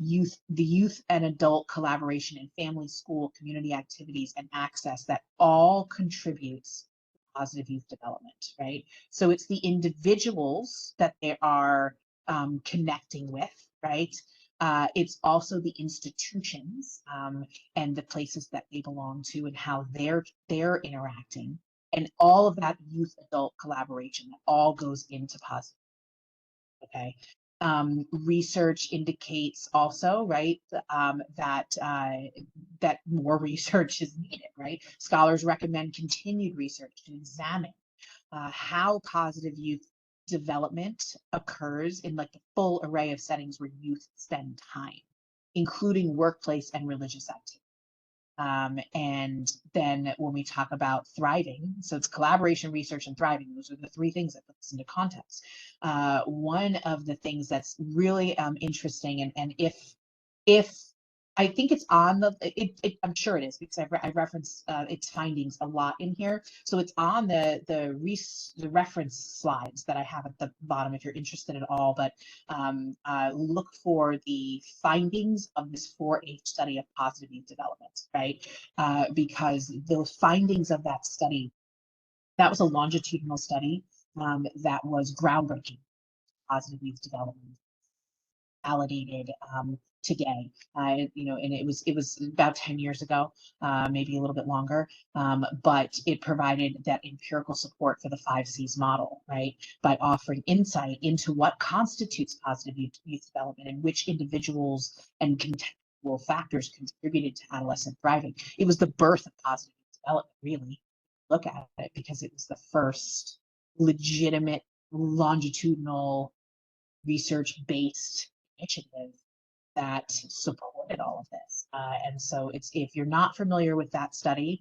youth and adult collaboration in family, school, community activities, and access that all contributes to positive youth development, right? So it's the individuals that they are connecting with, right? It's also the institutions and the places that they belong to and how they're interacting, and all of that youth adult collaboration that all goes into positive. Okay. Research indicates also, right, that more research is needed, right? Scholars recommend continued research to examine how positive youth development occurs in like the full array of settings where youth spend time, including workplace and religious activity. And then when we talk about thriving, so it's collaboration, research, and thriving. Those are the three things that put this into context. One of the things that's really interesting, and if I think it's on I'm sure it is because I reference its findings a lot in here. So it's on the reference slides that I have at the bottom if you're interested at all. But look for the findings of this 4-H study of positive youth development, right? Because the findings of that study, that was a longitudinal study that was groundbreaking positive youth development, validated today. And it was about 10 years ago, maybe a little bit longer, but it provided that empirical support for the 5 C's model, right? By offering insight into what constitutes positive youth development and which individuals and contextual factors contributed to adolescent thriving. It was the birth of positive youth development, really. Look at it, because it was the first legitimate longitudinal research-based initiative that supported all of this. And so if you're not familiar with that study,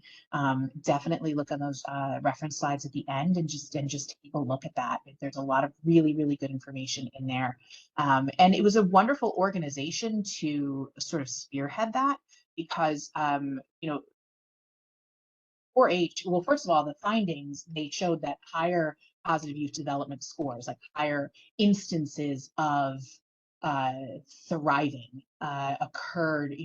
definitely look on those reference slides at the end and just take a look at that. There's a lot of really, really good information in there. And it was a wonderful organization to sort of spearhead that because, 4-H, well, first of all, the findings, they showed that higher positive youth development scores, like higher instances of thriving occurred,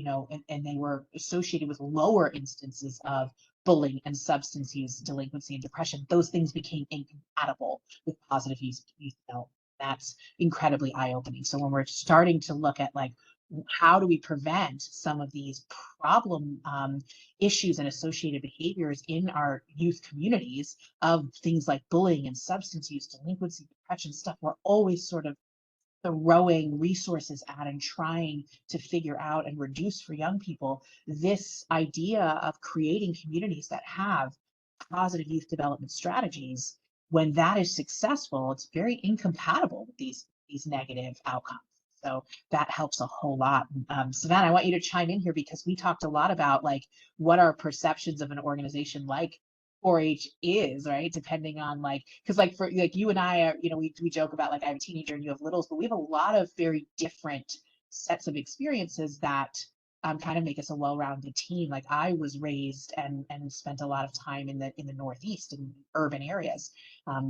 and they were associated with lower instances of bullying and substance use, delinquency, and depression. Those things became incompatible with positive youth development. That's incredibly eye-opening. So when we're starting to look at like, how do we prevent some of these problem issues and associated behaviors in our youth communities of things like bullying and substance use, delinquency, depression stuff, we're always sort of throwing resources at and trying to figure out and reduce for young people. This idea of creating communities that have positive youth development strategies, when that is successful, it's very incompatible with these negative outcomes. So that helps a whole lot. Savannah, I want you to chime in here because we talked a lot about like what our perceptions of an organization like 4-H is, right? Depending on like, because like for like you and I are, we joke about like I have a teenager and you have littles, but we have a lot of very different sets of experiences that kind of make us a well-rounded team. Like I was raised and spent a lot of time in the Northeast in urban areas.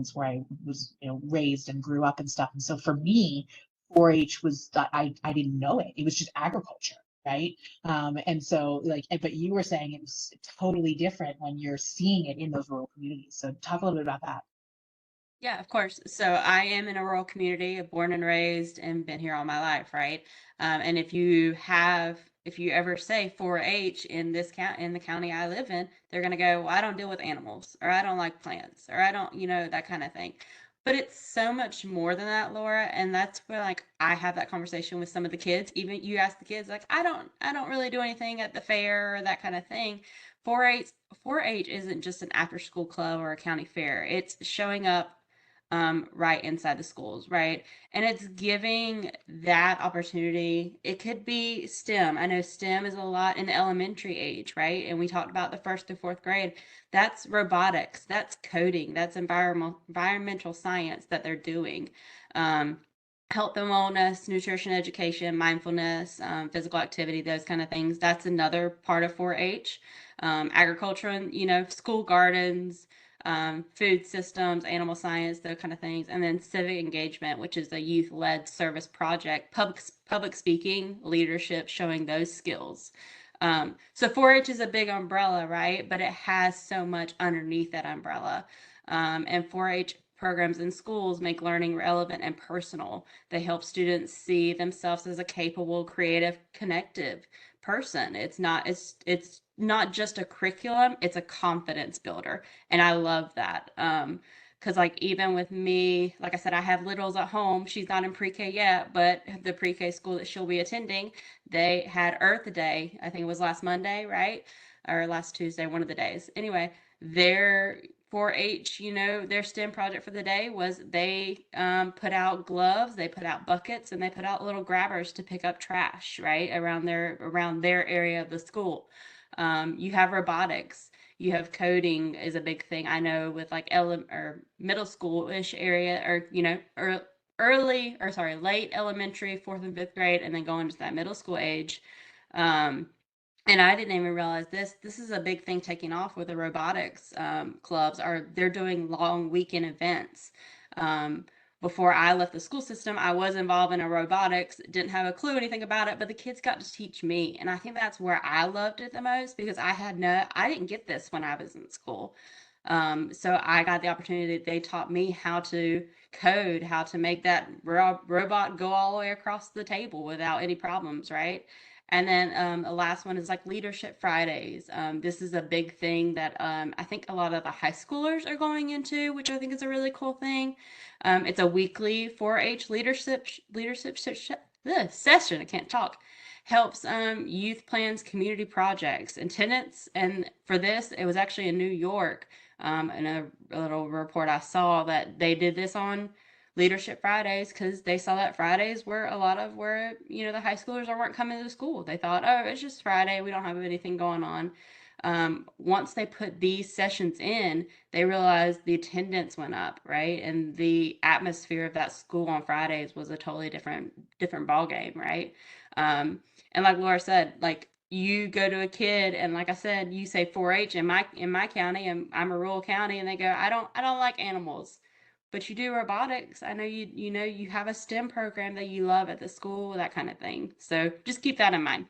It's where I was, raised and grew up and stuff. And so for me, 4-H was I didn't know it. It was just agriculture, right? And so like, but you were saying it was totally different when you're seeing it in those rural communities. So talk a little bit about that. Yeah, of course. So I am in a rural community, born and raised, and been here all my life, right? And if you ever say 4-H in this count in the county I live in, they're gonna go, "Well, I don't deal with animals, or I don't like plants, or I don't, that kind of thing." But it's so much more than that, Laura, and that's where like I have that conversation with some of the kids. Even you ask the kids, like, I don't really do anything at the fair or that kind of thing. 4-H 4-H isn't just an after school club or a county fair. It's showing up right inside the schools, right? And it's giving that opportunity. It could be STEM. I know STEM is a lot in the elementary age, right? And we talked about the first to fourth grade. That's robotics, that's coding, that's environmental science that they're doing. Um, Health and wellness, nutrition education, mindfulness, physical activity, those kind of things. That's another part of 4-H. Agriculture and school gardens, food systems, animal science, those kind of things, and then civic engagement, which is a youth-led service project, public speaking, leadership, showing those skills. So 4-H is a big umbrella, right? But it has so much underneath that umbrella. And 4-H programs in schools make learning relevant and personal. They help students see themselves as a capable, creative, connective person. It's not just a curriculum, it's a confidence builder. And I love that. Because like even with me, like I said, I have littles at home. She's not in pre-K yet, but the pre-K school that she'll be attending, they had Earth Day. I think it was last Monday, right? Or last Tuesday, one of the days. Anyway, their 4-H, their STEM project for the day was they put out gloves, they put out buckets, and they put out little grabbers to pick up trash, right, around their area of the school. You have robotics, you have coding is a big thing. I know with like or middle school-ish area, or or late elementary, fourth and fifth grade, and then going to that middle school age. Um, and I didn't even realize this. This is a big thing taking off with the robotics clubs. Are they're doing long weekend events. Um, Before I left the school system, I was involved in a robotics. Didn't have a clue anything about it, but the kids got to teach me, and I think that's where I loved it the most because I didn't get this when I was in school. So I got the opportunity. They taught me how to code, how to make that robot go all the way across the table without any problems, right? And then the last one is like Leadership Fridays. This is a big thing that I think a lot of the high schoolers are going into, which I think is a really cool thing. It's a weekly 4-H session. I can't talk. Helps youth plans community projects attendance. And for this, it was actually in New York. In a little report I saw that they did this on Leadership Fridays because they saw that Fridays were a lot of where the high schoolers weren't coming to school. They thought, oh, it's just Friday, we don't have anything going on. Once they put these sessions in, they realized the attendance went up, right, and the atmosphere of that school on Fridays was a totally different ball game, right? And like Laura said, like you go to a kid and like I said, you say 4-H in my county, and I'm a rural county, and they go, I don't like animals. But you do robotics. I know you have a STEM program that you love at the school, that kind of thing. So just keep that in mind.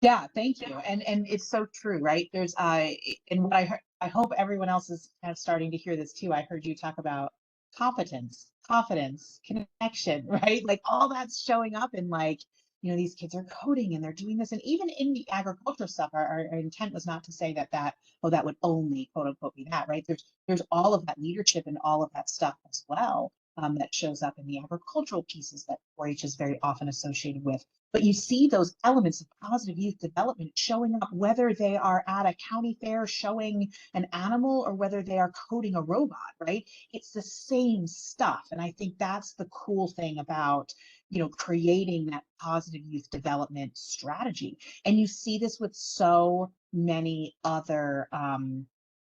Yeah, thank you. And it's so true, right? There's and what I heard, I hope everyone else is kind of starting to hear this too. I heard you talk about competence, confidence, connection, right? Like all that's showing up in like, these kids are coding and they're doing this. And even in the agriculture stuff, our intent was not to say that would only quote unquote be that, right? There's all of that leadership and all of that stuff as well. That shows up in the agricultural pieces that 4-H is very often associated with. But you see those elements of positive youth development showing up, whether they are at a county fair showing an animal or whether they are coding a robot, right? It's the same stuff. And I think that's the cool thing about, creating that positive youth development strategy. And you see this with so many other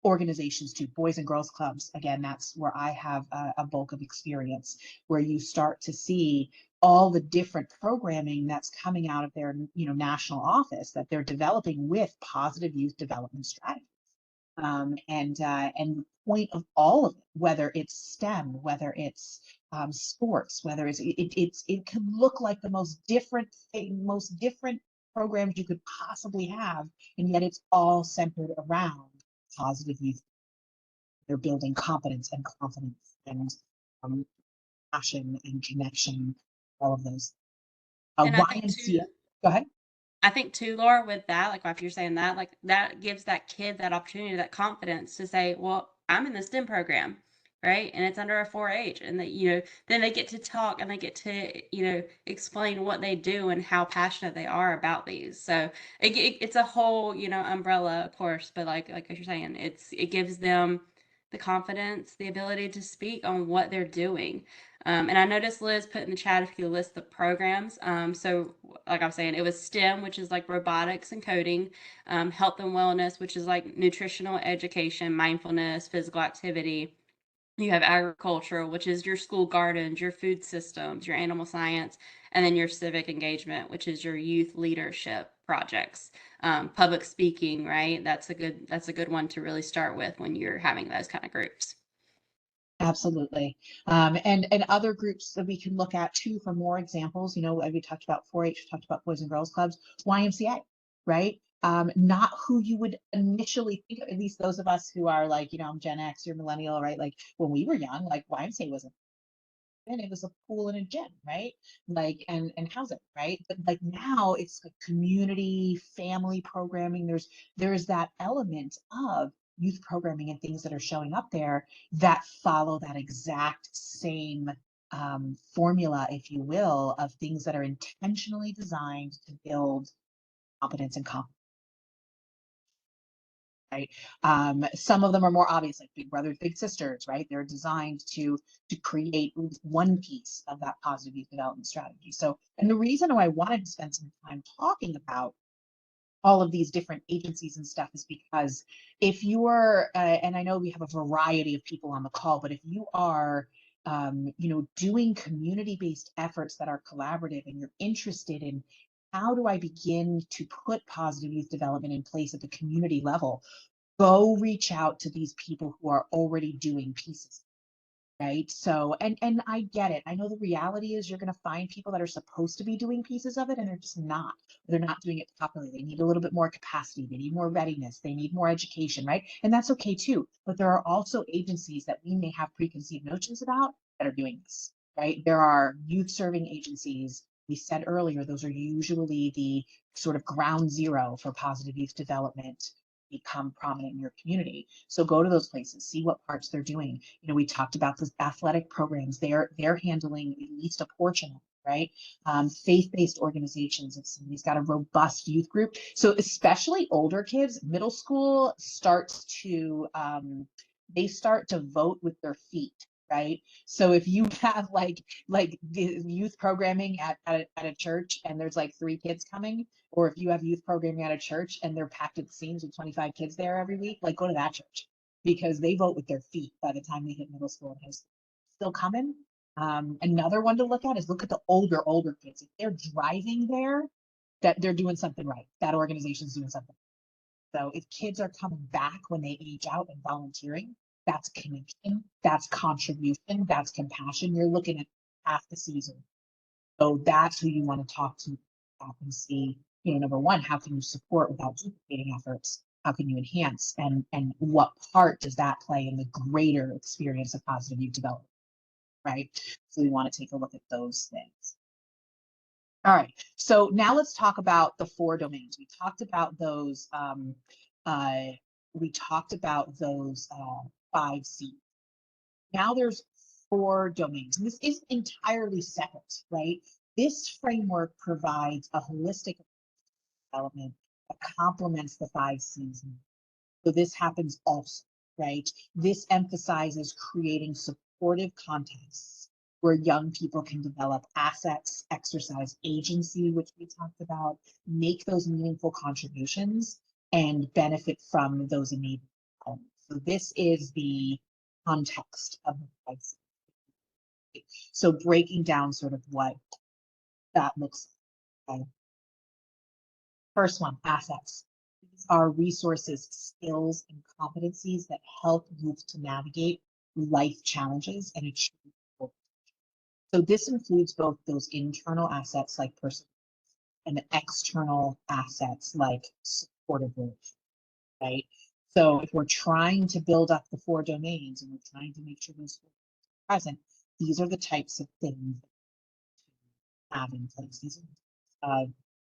organizations too, boys and girls clubs. Again, that's where I have a bulk of experience, where you start to see all the different programming that's coming out of their national office that they're developing with positive youth development strategies. And the point of all of it, whether it's STEM, whether it's sports, whether it can look like the most different thing, most different programs you could possibly have, and yet it's all centered around positive youth. They're building competence and confidence and passion and connection, all of those. And I think YMCA, too, go ahead. I think too, Laura, with that, like after you're saying that, like that gives that kid that opportunity, that confidence to say, well, I'm in the STEM program, right? And it's under a 4-H. And that, then they get to talk and they get to, explain what they do and how passionate they are about these. So it's a whole, umbrella, of course, but like you're saying, it gives them the confidence, the ability to speak on what they're doing. And I noticed Liz put in the chat if you list the programs. So like I was saying, it was STEM, which is like robotics and coding, health and wellness, which is like nutritional education, mindfulness, physical activity. You have agricultural, which is your school gardens, your food systems, your animal science, and then your civic engagement, which is your youth leadership projects. Public speaking, right? That's a good one to really start with when you're having those kind of groups. Absolutely. And other groups that we can look at too for more examples, we talked about 4-H, we talked about Boys and Girls Clubs, YMCA, right? Not who you would initially think, at least those of us who are like, I'm Gen X, you're millennial, right? Like when we were young, like YMCA wasn't, and it was a pool and a gym, right? Like, and housing, right? But like now it's like community, family programming. There's that element of youth programming and things that are showing up there that follow that exact same formula, if you will, of things that are intentionally designed to build competence and confidence. Right. Some of them are more obvious, like Big Brothers, Big Sisters, right? They're designed to create one piece of that positive youth development strategy. So, and the reason why I wanted to spend some time talking about all of these different agencies and stuff is because if you are, and I know we have a variety of people on the call, but if you are, doing community-based efforts that are collaborative and you're interested in how do I begin to put positive youth development in place at the community level, go reach out to these people who are already doing pieces, right? So, and I get it. I know the reality is you're going to find people that are supposed to be doing pieces of it and they're just not. They're not doing it properly. They need a little bit more capacity. They need more readiness. They need more education, right? And that's okay too. But there are also agencies that we may have preconceived notions about that are doing this, right? There are youth serving agencies. We said earlier, those are usually the sort of ground zero for positive youth development become prominent in your community. So go to those places, see what parts they're doing. We talked about the athletic programs. They're handling at least a portion of it, right? Faith-based organizations. If somebody's got a robust youth group, so especially older kids, middle school starts to they start to vote with their feet, right? So if you have like the youth programming at a church and there's like 3 kids coming, or if you have youth programming at a church and they're packed at the seams with 25 kids there every week, like go to that church because they vote with their feet by the time they hit middle school and high school. Still coming. Another one to look at is look at the older kids. If they're driving there, that they're doing something right. That organization's doing something. So if kids are coming back when they age out and volunteering, that's connection, that's contribution, that's compassion. You're looking at half the season. So that's who you want to talk to and see, number one, how can you support without duplicating efforts? How can you enhance? And what part does that play in the greater experience of positive youth development, right? So we want to take a look at those things. All right, so now let's talk about the 4 domains. We talked about those. We talked about those 5 C's. Now there's 4 domains, and this is entirely separate, right? This framework provides a holistic development that complements the 5 C's. So this happens also, right? This emphasizes creating supportive contexts where young people can develop assets, exercise agency, which we talked about, make those meaningful contributions, and benefit from those enabling elements. So this is the context of the 5 C's. So breaking down sort of what that looks like. Okay. First one, assets. These are resources, skills, and competencies that help youth to navigate life challenges and achieve goals. So this includes both those internal assets like person and external assets like supportive relations, right? So if we're trying to build up the 4 domains and we're trying to make sure those are present, these are the types of things that we have in place.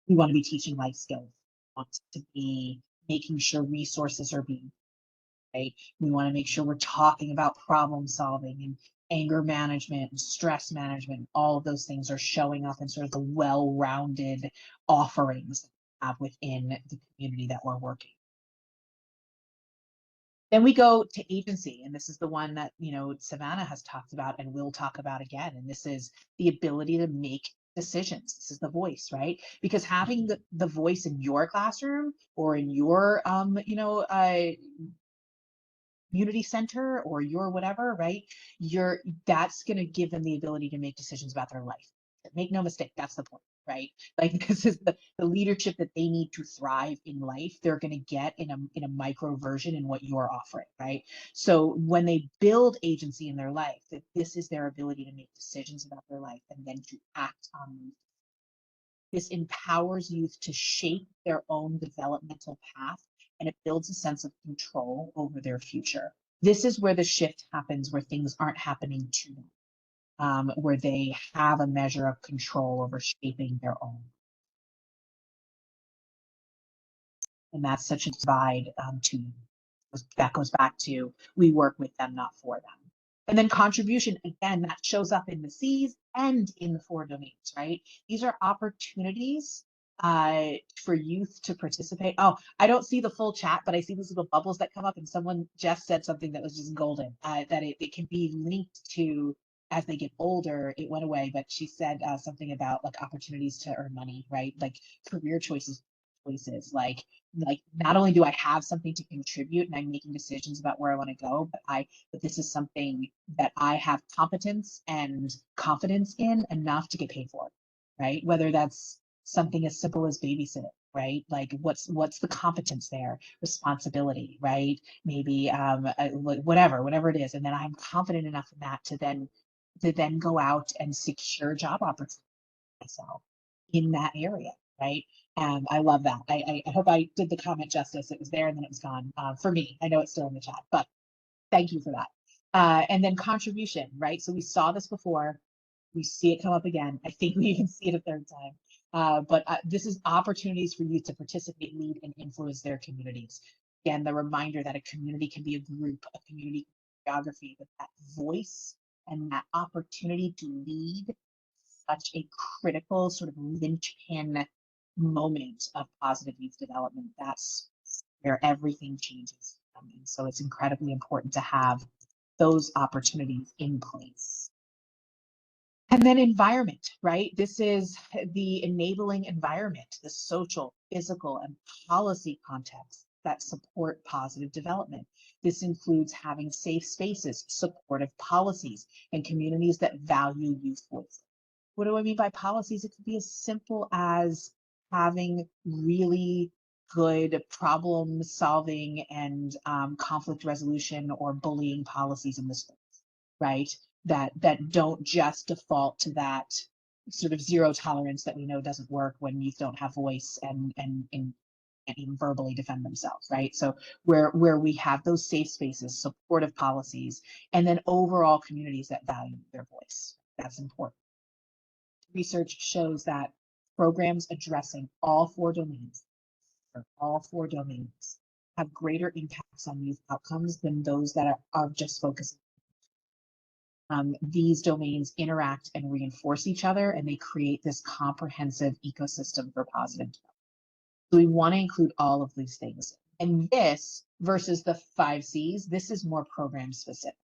We want to be teaching life skills. We want to be making sure resources are being, right? We want to make sure we're talking about problem solving and anger management and stress management. All of those things are showing up in sort of the well-rounded offerings that we have within the community that we're working. Then we go to agency, and this is the one that, you know, Savannah has talked about and will talk about again. And this is the ability to make decisions. This is the voice, right? Because having the voice in your classroom or in your, community center or your whatever, right? That's going to give them the ability to make decisions about their life. Make no mistake, that's the point, right? Like this is the leadership that they need to thrive in life. They're going to get in a micro version in what you're offering, right? So when they build agency in their life, that this is their ability to make decisions about their life and then to act on them. This empowers youth to shape their own developmental path, and it builds a sense of control over their future. This is where the shift happens, where things aren't happening to them, where they have a measure of control over shaping their own. And that's such a divide that goes back to, we work with them, not for them. And then contribution, again, that shows up in the C's and in the 4 domains, right? These are opportunities for youth to participate. Oh, I don't see the full chat, but I see these little bubbles that come up, and Jeff said something that was just golden, that it can be linked to, as they get older. It went away, but she said something about like opportunities to earn money, right? Like career choices, like not only do I have something to contribute and I'm making decisions about where I want to go, but this is something that I have competence and confidence in enough to get paid for, right? Whether that's something as simple as babysitting, right? Like what's the competence there? Responsibility, right? Maybe whatever it is, and then I'm confident enough in that to then go out and secure job opportunities myself in that area, right? I love that. I hope I did the comment justice. It was there and then it was gone for me. I know it's still in the chat, but thank you for that. And then contribution, right? So we saw this before. We see it come up again. I think we even see it a third time. But this is opportunities for youth to participate, lead, and influence their communities. Again, the reminder that a community can be a group, a community geography, but that voice and that opportunity to lead, such a critical sort of linchpin moment of positive youth development. That's where everything changes. And so it's incredibly important to have those opportunities in place. And then environment, right? This is the enabling environment, the social, physical, and policy context that support positive development. This includes having safe spaces, supportive policies, and communities that value youth voices. What do I mean by policies? It could be as simple as having really good problem solving and conflict resolution or bullying policies in the schools, right? That don't just default to that sort of zero tolerance that we know doesn't work when youth don't have voice and can't even verbally defend themselves, right? So where we have those safe spaces, supportive policies, and then overall communities that value their voice. That's important. Research shows that programs addressing all 4 domains, have greater impacts on youth outcomes than those that are just focusing. These domains interact and reinforce each other, and they create this comprehensive ecosystem for positive development. So we want to include all of these things. And this versus the 5 C's, this is more program specific,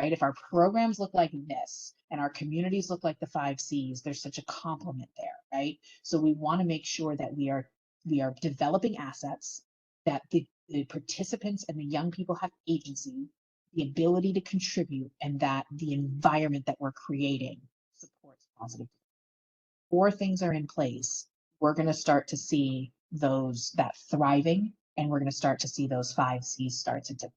right? If our programs look like this and our communities look like the 5 C's, there's such a complement there, right? So we want to make sure that we are developing assets, that the participants and the young people have agency, the ability to contribute, and that the environment that we're creating supports positive. 4 things are in place. We're going to start to see that thriving, and we're going to start to see those 5 C's start to develop.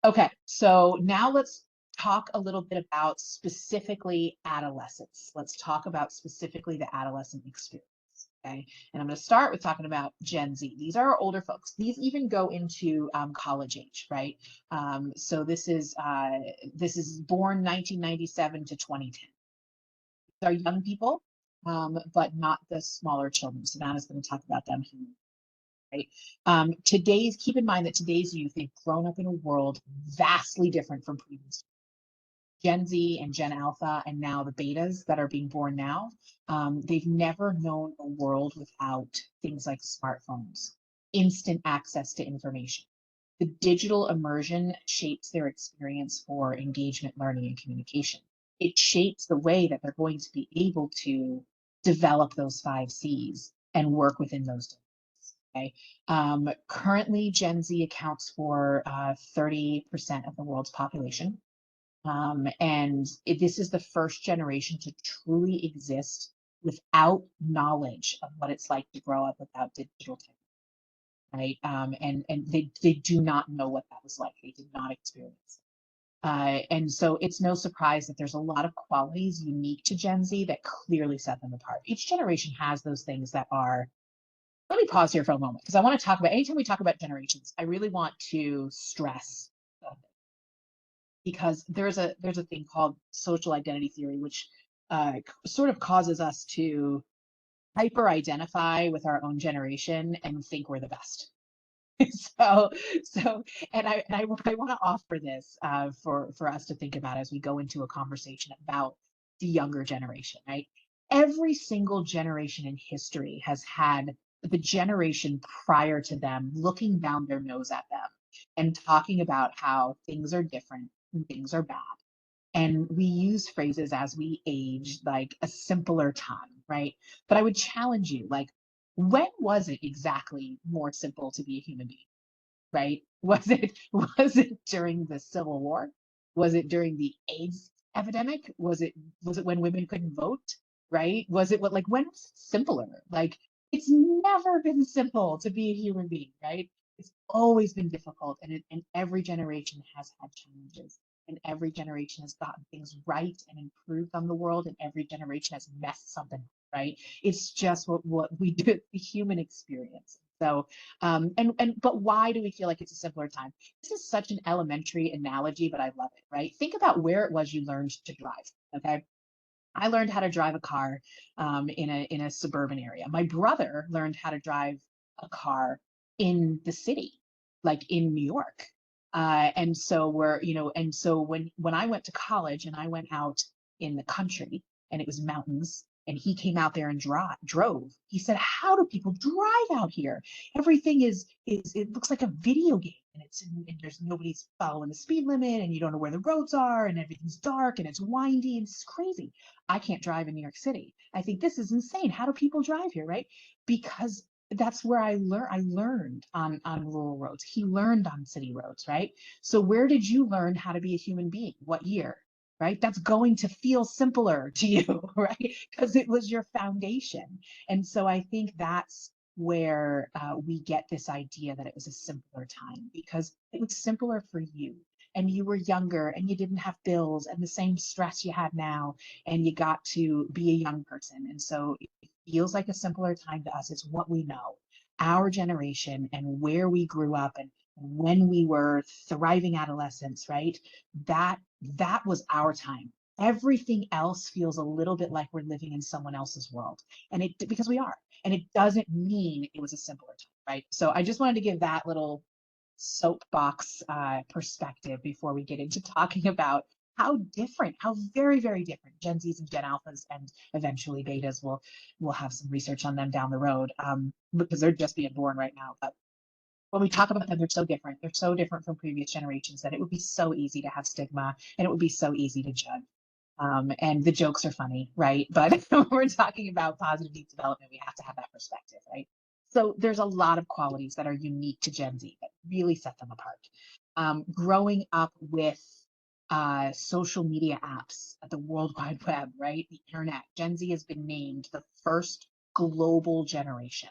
Okay, so now let's talk a little bit about specifically adolescents. Let's talk about specifically the adolescent experience. Okay, and I'm going to start with talking about Gen Z. These are our older folks. These even go into college age, right? So this is born 1997 to 2010. These are young people, but not the smaller children. Savannah's going to talk about them here. Right. Keep in mind that today's youth, they've grown up in a world vastly different from previous. Gen Z and Gen Alpha, and now the betas that are being born now, they've never known a world without things like smartphones, instant access to information. The digital immersion shapes their experience for engagement, learning, and communication. It shapes the way that they're going to be able to develop those 5 Cs and work within those domains. Okay. Currently, Gen Z accounts for 30% of the world's population. This is the first generation to truly exist without knowledge of what it's like to grow up without digital technology, right? And they do not know what that was like. They did not experience it. And so it's no surprise that there's a lot of qualities unique to Gen Z that clearly set them apart. Each generation has those things that are. Let me pause here for a moment because I want to talk about, anytime we talk about generations, I really want to stress because there's a thing called social identity theory, which sort of causes us to hyper identify with our own generation and think we're the best. so I want to offer this for us to think about as we go into a conversation about the younger generation, right? Every single generation in history has had the generation prior to them looking down their nose at them and talking about how things are different and things are bad. And we use phrases as we age, like a simpler time, right? But I would challenge you, like, when was it exactly more simple to be a human being, right? Was it during the Civil War? Was it during the AIDS epidemic? Was it when women couldn't vote, right? Was it when was it simpler? Like, it's never been simple to be a human being, right? It's always been difficult, and every generation has had challenges, and every generation has gotten things right and improved on the world, and every generation has messed something up, right? It's just what we do, the human experience. So, but why do we feel like it's a simpler time? This is such an elementary analogy, but I love it, right? Think about where it was you learned to drive, okay? I learned how to drive a car in a suburban area. My brother learned how to drive a car in the city, like in New York. And so when I went to college and I went out in the country and it was mountains and he came out there and drove, he said, "How do people drive out here? Everything is it looks like a video game, and there's nobody's following the speed limit, and you don't know where the roads are, and everything's dark and it's windy and it's crazy. I can't drive in New York City. I think this is insane. How do people drive here?" Right? Because that's where I learned on rural roads. He learned on city roads, right? So where did you learn how to be a human being? What year? Right? That's going to feel simpler to you, right? Because it was your foundation. And so I think that's where we get this idea that it was a simpler time, because it was simpler for you, and you were younger and you didn't have bills and the same stress you have now, and you got to be a young person. And so it feels like a simpler time to us. It's what we know, our generation, and where we grew up, and when we were thriving adolescents, right? That was our time. Everything else feels a little bit like we're living in someone else's world, and because we are. And it doesn't mean it was a simpler time, right? So I just wanted to give that little soapbox perspective before we get into talking about how very, very different Gen Zs and Gen Alphas, and eventually betas. We'll have some research on them down the road, because they're just being born right now. But when we talk about them, they're so different. They're so different from previous generations that it would be so easy to have stigma, and it would be so easy to judge. And the jokes are funny, right? But when we're talking about positive youth development, we have to have that perspective, right? So there's a lot of qualities that are unique to Gen Z that really set them apart. Growing up with social media apps, the World Wide Web, right? The internet. Gen Z has been named the first global generation.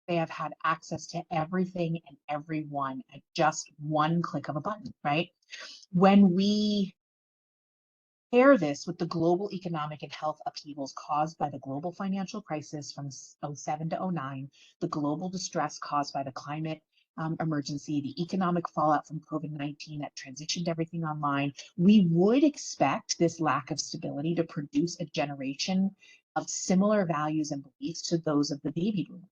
They have had access to everything and everyone at just one click of a button, right? When we Pair this with the global economic and health upheavals caused by the global financial crisis from '07 to '09, the global distress caused by the climate emergency, the economic fallout from COVID-19 that transitioned everything online. We would expect this lack of stability to produce a generation of similar values and beliefs to those of the baby boomers.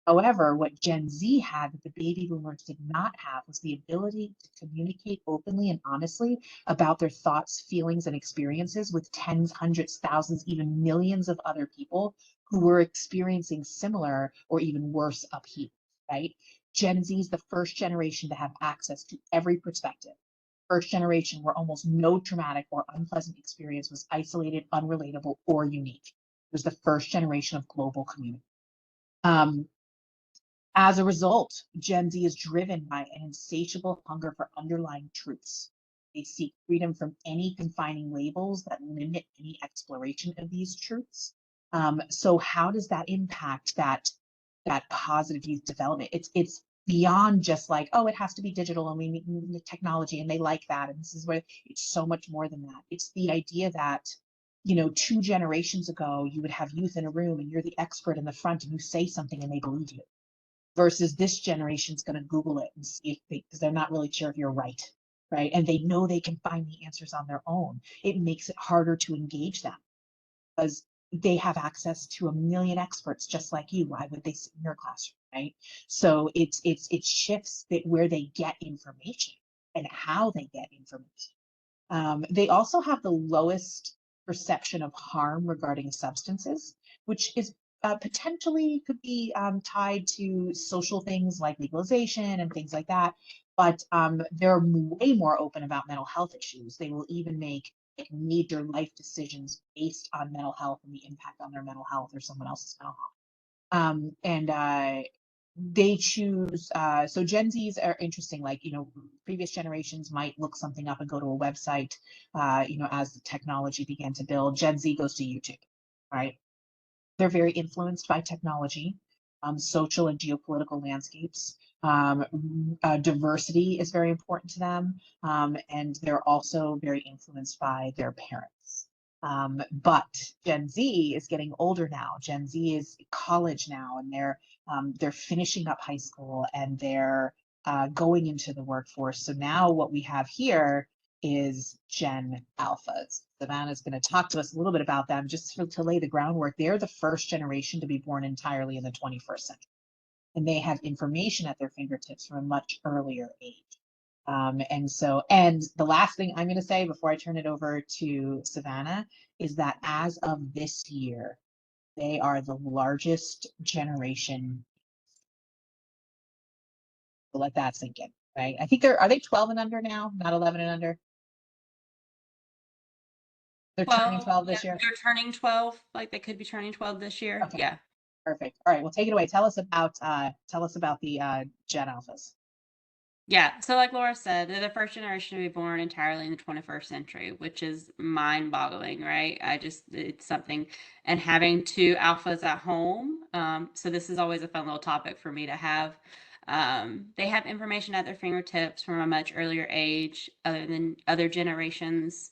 However, what Gen Z had that the baby boomers did not have was the ability to communicate openly and honestly about their thoughts, feelings, and experiences with tens, hundreds, thousands, even millions of other people who were experiencing similar or even worse upheavals, right? Gen Z is the first generation to have access to every perspective. First generation where almost no traumatic or unpleasant experience was isolated, unrelatable, or unique. It was the first generation of global community. As a result, Gen Z is driven by an insatiable hunger for underlying truths. They seek freedom from any confining labels that limit any exploration of these truths. So how does that impact that positive youth development? It's beyond just like, oh, it has to be digital and we need the technology and they like that. And this is where it's so much more than that. It's the idea that, 2 generations ago, you would have youth in a room and you're the expert in the front and you say something and they believe you, versus this generation's going to Google it and see if because they're not really sure if you're right, right? And they know they can find the answers on their own. It makes it harder to engage them because they have access to a million experts just like you. Why would they sit in your classroom, right? So it shifts where they get information and how they get information. They also have the lowest perception of harm regarding substances, which is potentially could be tied to social things like legalization and things like that. But they're way more open about mental health issues. They will even make major life decisions based on mental health and the impact on their mental health or someone else's mental health. They choose, so Gen Zs are interesting, like, previous generations might look something up and go to a website, as the technology began to build. Gen Z goes to YouTube, right? They're very influenced by technology, social and geopolitical landscapes. Diversity is very important to them, and they're also very influenced by their parents. But Gen Z is getting older now. Gen Z is college now, and they're finishing up high school and they're going into the workforce. So now what we have here is Gen Alphas. Savannah is going to talk to us a little bit about them just to lay the groundwork. They're the first generation to be born entirely in the 21st century, and they have information at their fingertips from a much earlier age. And the last thing I'm going to say before I turn it over to Savannah is that as of this year, they are the largest generation. So let that sink in, right? I think are they 12 and under now, not 11 and under? They're turning 12 this year. They're turning 12. Like they could be turning 12 this year. Okay. Yeah. Perfect. All right. Well, take it away. Tell us about the Gen Alphas. Yeah. So like Laura said, they're the first generation to be born entirely in the 21st century, which is mind boggling, right? It's something, and having 2 alphas at home. So this is always a fun little topic for me to have. They have information at their fingertips from a much earlier age, other than other generations.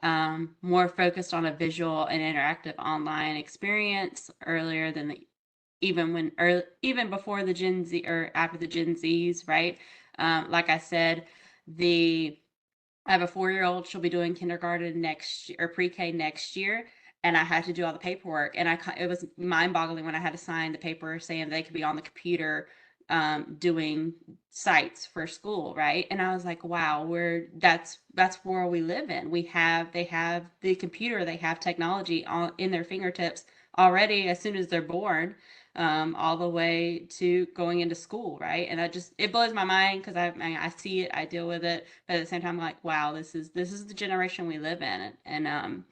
More focused on a visual and interactive online experience earlier than even before the Gen Z or after the Gen Zs, right? Like I said, I have a 4-year-old. She'll be doing kindergarten next year, or pre-K next year, and I had to do all the paperwork. And it was mind-boggling when I had to sign the paper saying they could be on the computer doing sites for school, right? And I was like, wow, that's where we live in. They have the computer, they have technology in their fingertips already as soon as they're born, all the way to going into school, right? And it blows my mind because I see it, I deal with it, but at the same time, I'm like, wow, this is the generation we live in. And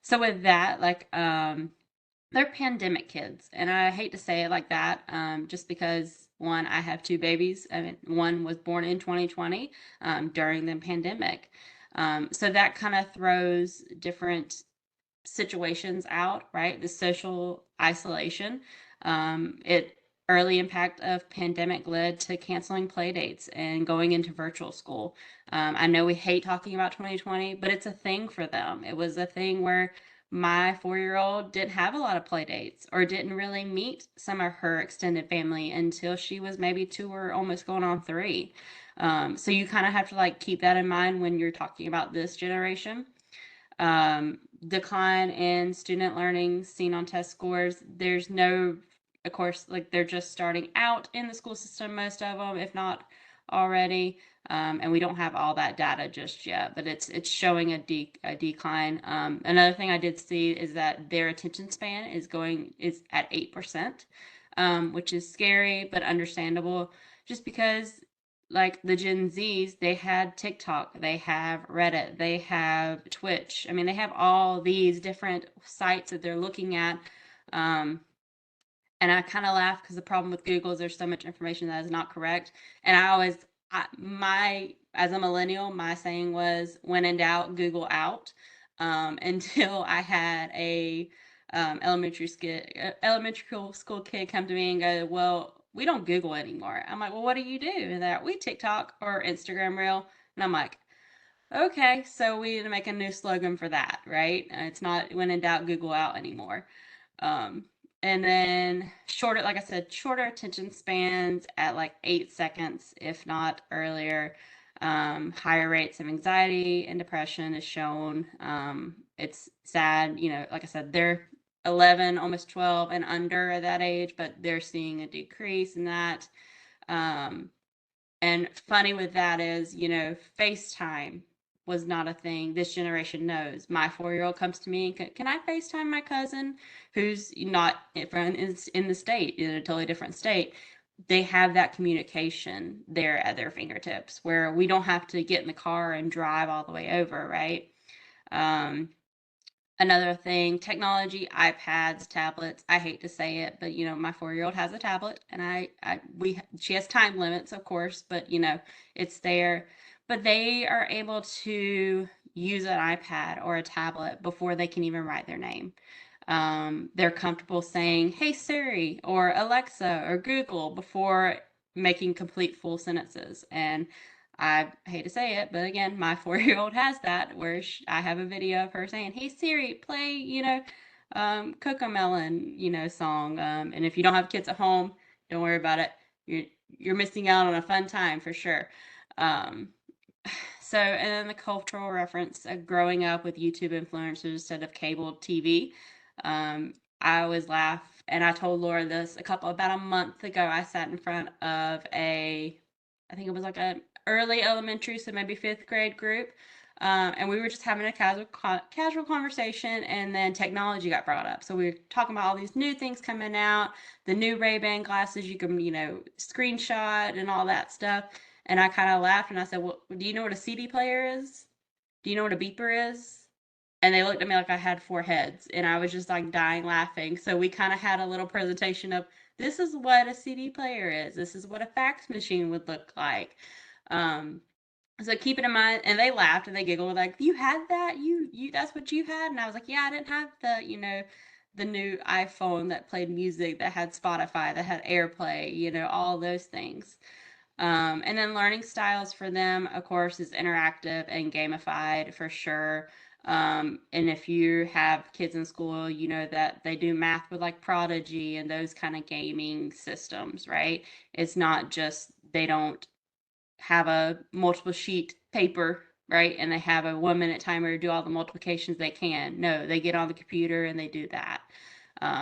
so with that, like, they're pandemic kids, and I hate to say it like that, just because one, I have 2 babies. I mean, one was born in 2020 during the pandemic, so that kind of throws different situations out, right? The social isolation, it early impact of pandemic led to canceling play dates and going into virtual school. I know we hate talking about 2020, but it's a thing for them. It was a thing where my 4-year-old didn't have a lot of play dates or didn't really meet some of her extended family until she was maybe 2 or almost going on 3. So you kind of have to like keep that in mind when you're talking about this generation. Decline in student learning seen on test scores. There's no, of course, like they're just starting out in the school system, most of them, if not already. And we don't have all that data just yet, but it's showing a decline. Another thing I did see is that their attention span is at 8%, which is scary but understandable, just because like the Gen Zs, they had TikTok, they have Reddit, they have Twitch. I mean, they have all these different sites that they're looking at. And I kind of laugh because the problem with Google is there's so much information that is not correct. And as a millennial, my saying was, when in doubt, Google out. Until I had a elementary school kid come to me and go, well, we don't Google anymore. I'm like, well, what do you do? And that we TikTok or Instagram Reel. And I'm like, okay, so we need to make a new slogan for that, right? It's not when in doubt, Google out anymore. And then like I said, shorter attention spans at like 8 seconds, if not earlier. Higher rates of anxiety and depression is shown. It's sad, like I said, they're 11, almost 12 and under at that age, but they're seeing a decrease in that. And funny with that is, FaceTime was not a thing this generation knows. My 4-year-old comes to me and can I FaceTime my cousin who's not in the state, in a totally different state? They have that communication there at their fingertips where we don't have to get in the car and drive all the way over, right? Another thing, technology, iPads, tablets. I hate to say it, but my 4-year-old has a tablet, and she has time limits, of course, but it's there. But they are able to use an iPad or a tablet before they can even write their name. They're comfortable saying, "Hey Siri" or Alexa or Google before making complete full sentences. And I hate to say it, but again, my 4-year-old has that, where I have a video of her saying, "Hey Siri, play, Cocomelon, song." And if you don't have kids at home, don't worry about it. You're missing out on a fun time for sure. So, and then the cultural reference, growing up with YouTube influencers instead of cable TV. I always laugh, and I told Laura this about a month ago. I sat in front of I think it was like a early elementary, so maybe 5th grade group. And we were just having a casual conversation, and then technology got brought up. So we were talking about all these new things coming out, the new Ray-Ban glasses you can, screenshot and all that stuff. And I kind of laughed and I said, well, do you know what a CD player is? Do you know what a beeper is? And they looked at me like I had 4 heads, and I was just like dying laughing. So we kind of had a little presentation of, this is what a CD player is. This is what a fax machine would look like. So keep it in mind. And they laughed and they giggled like, you had that? You that's what you had? And I was like, yeah, I didn't have the new iPhone that played music, that had Spotify, that had AirPlay, all those things. And then learning styles for them, of course, is interactive and gamified for sure. And if you have kids in school, you know that they do math with like Prodigy and those kind of gaming systems, right? It's not just, they don't have a multiple sheet paper, right? And they have a 1-minute timer to do all the multiplications they can. No, they get on the computer and they do that.